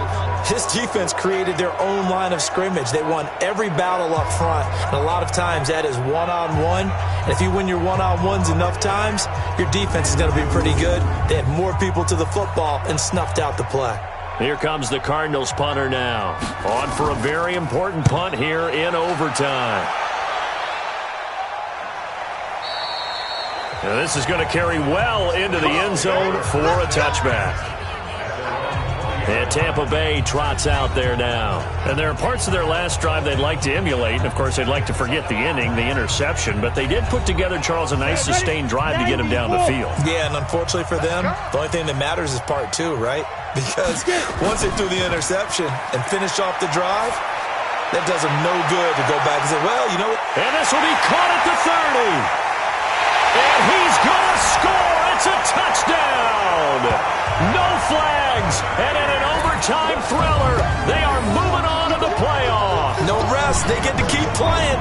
His defense created their own line of scrimmage. They won every battle up front. And a lot of times that is one-on-one. And if you win your one-on-ones enough times, your defense is going to be pretty good. They had more people to the football and snuffed out the play. Here comes the Cardinals punter now. On for a very important punt here in overtime. Now this is going to carry well into the end zone for a touchback. And Tampa Bay trots out there now. And there are parts of their last drive they'd like to emulate. And, of course, they'd like to forget the inning, the interception. But they did put together, Charles, a nice sustained drive to get him down the field. Yeah, and unfortunately for them, the only thing that matters is part 2, right? Because once they threw the interception and finished off the drive, that does them no good to go back and say, well, you know what? And this will be caught at the 30. And he's going to score. It's a touchdown. No flags. And in an overtime thriller, they are moving on to the playoff. No rest. They get to keep playing.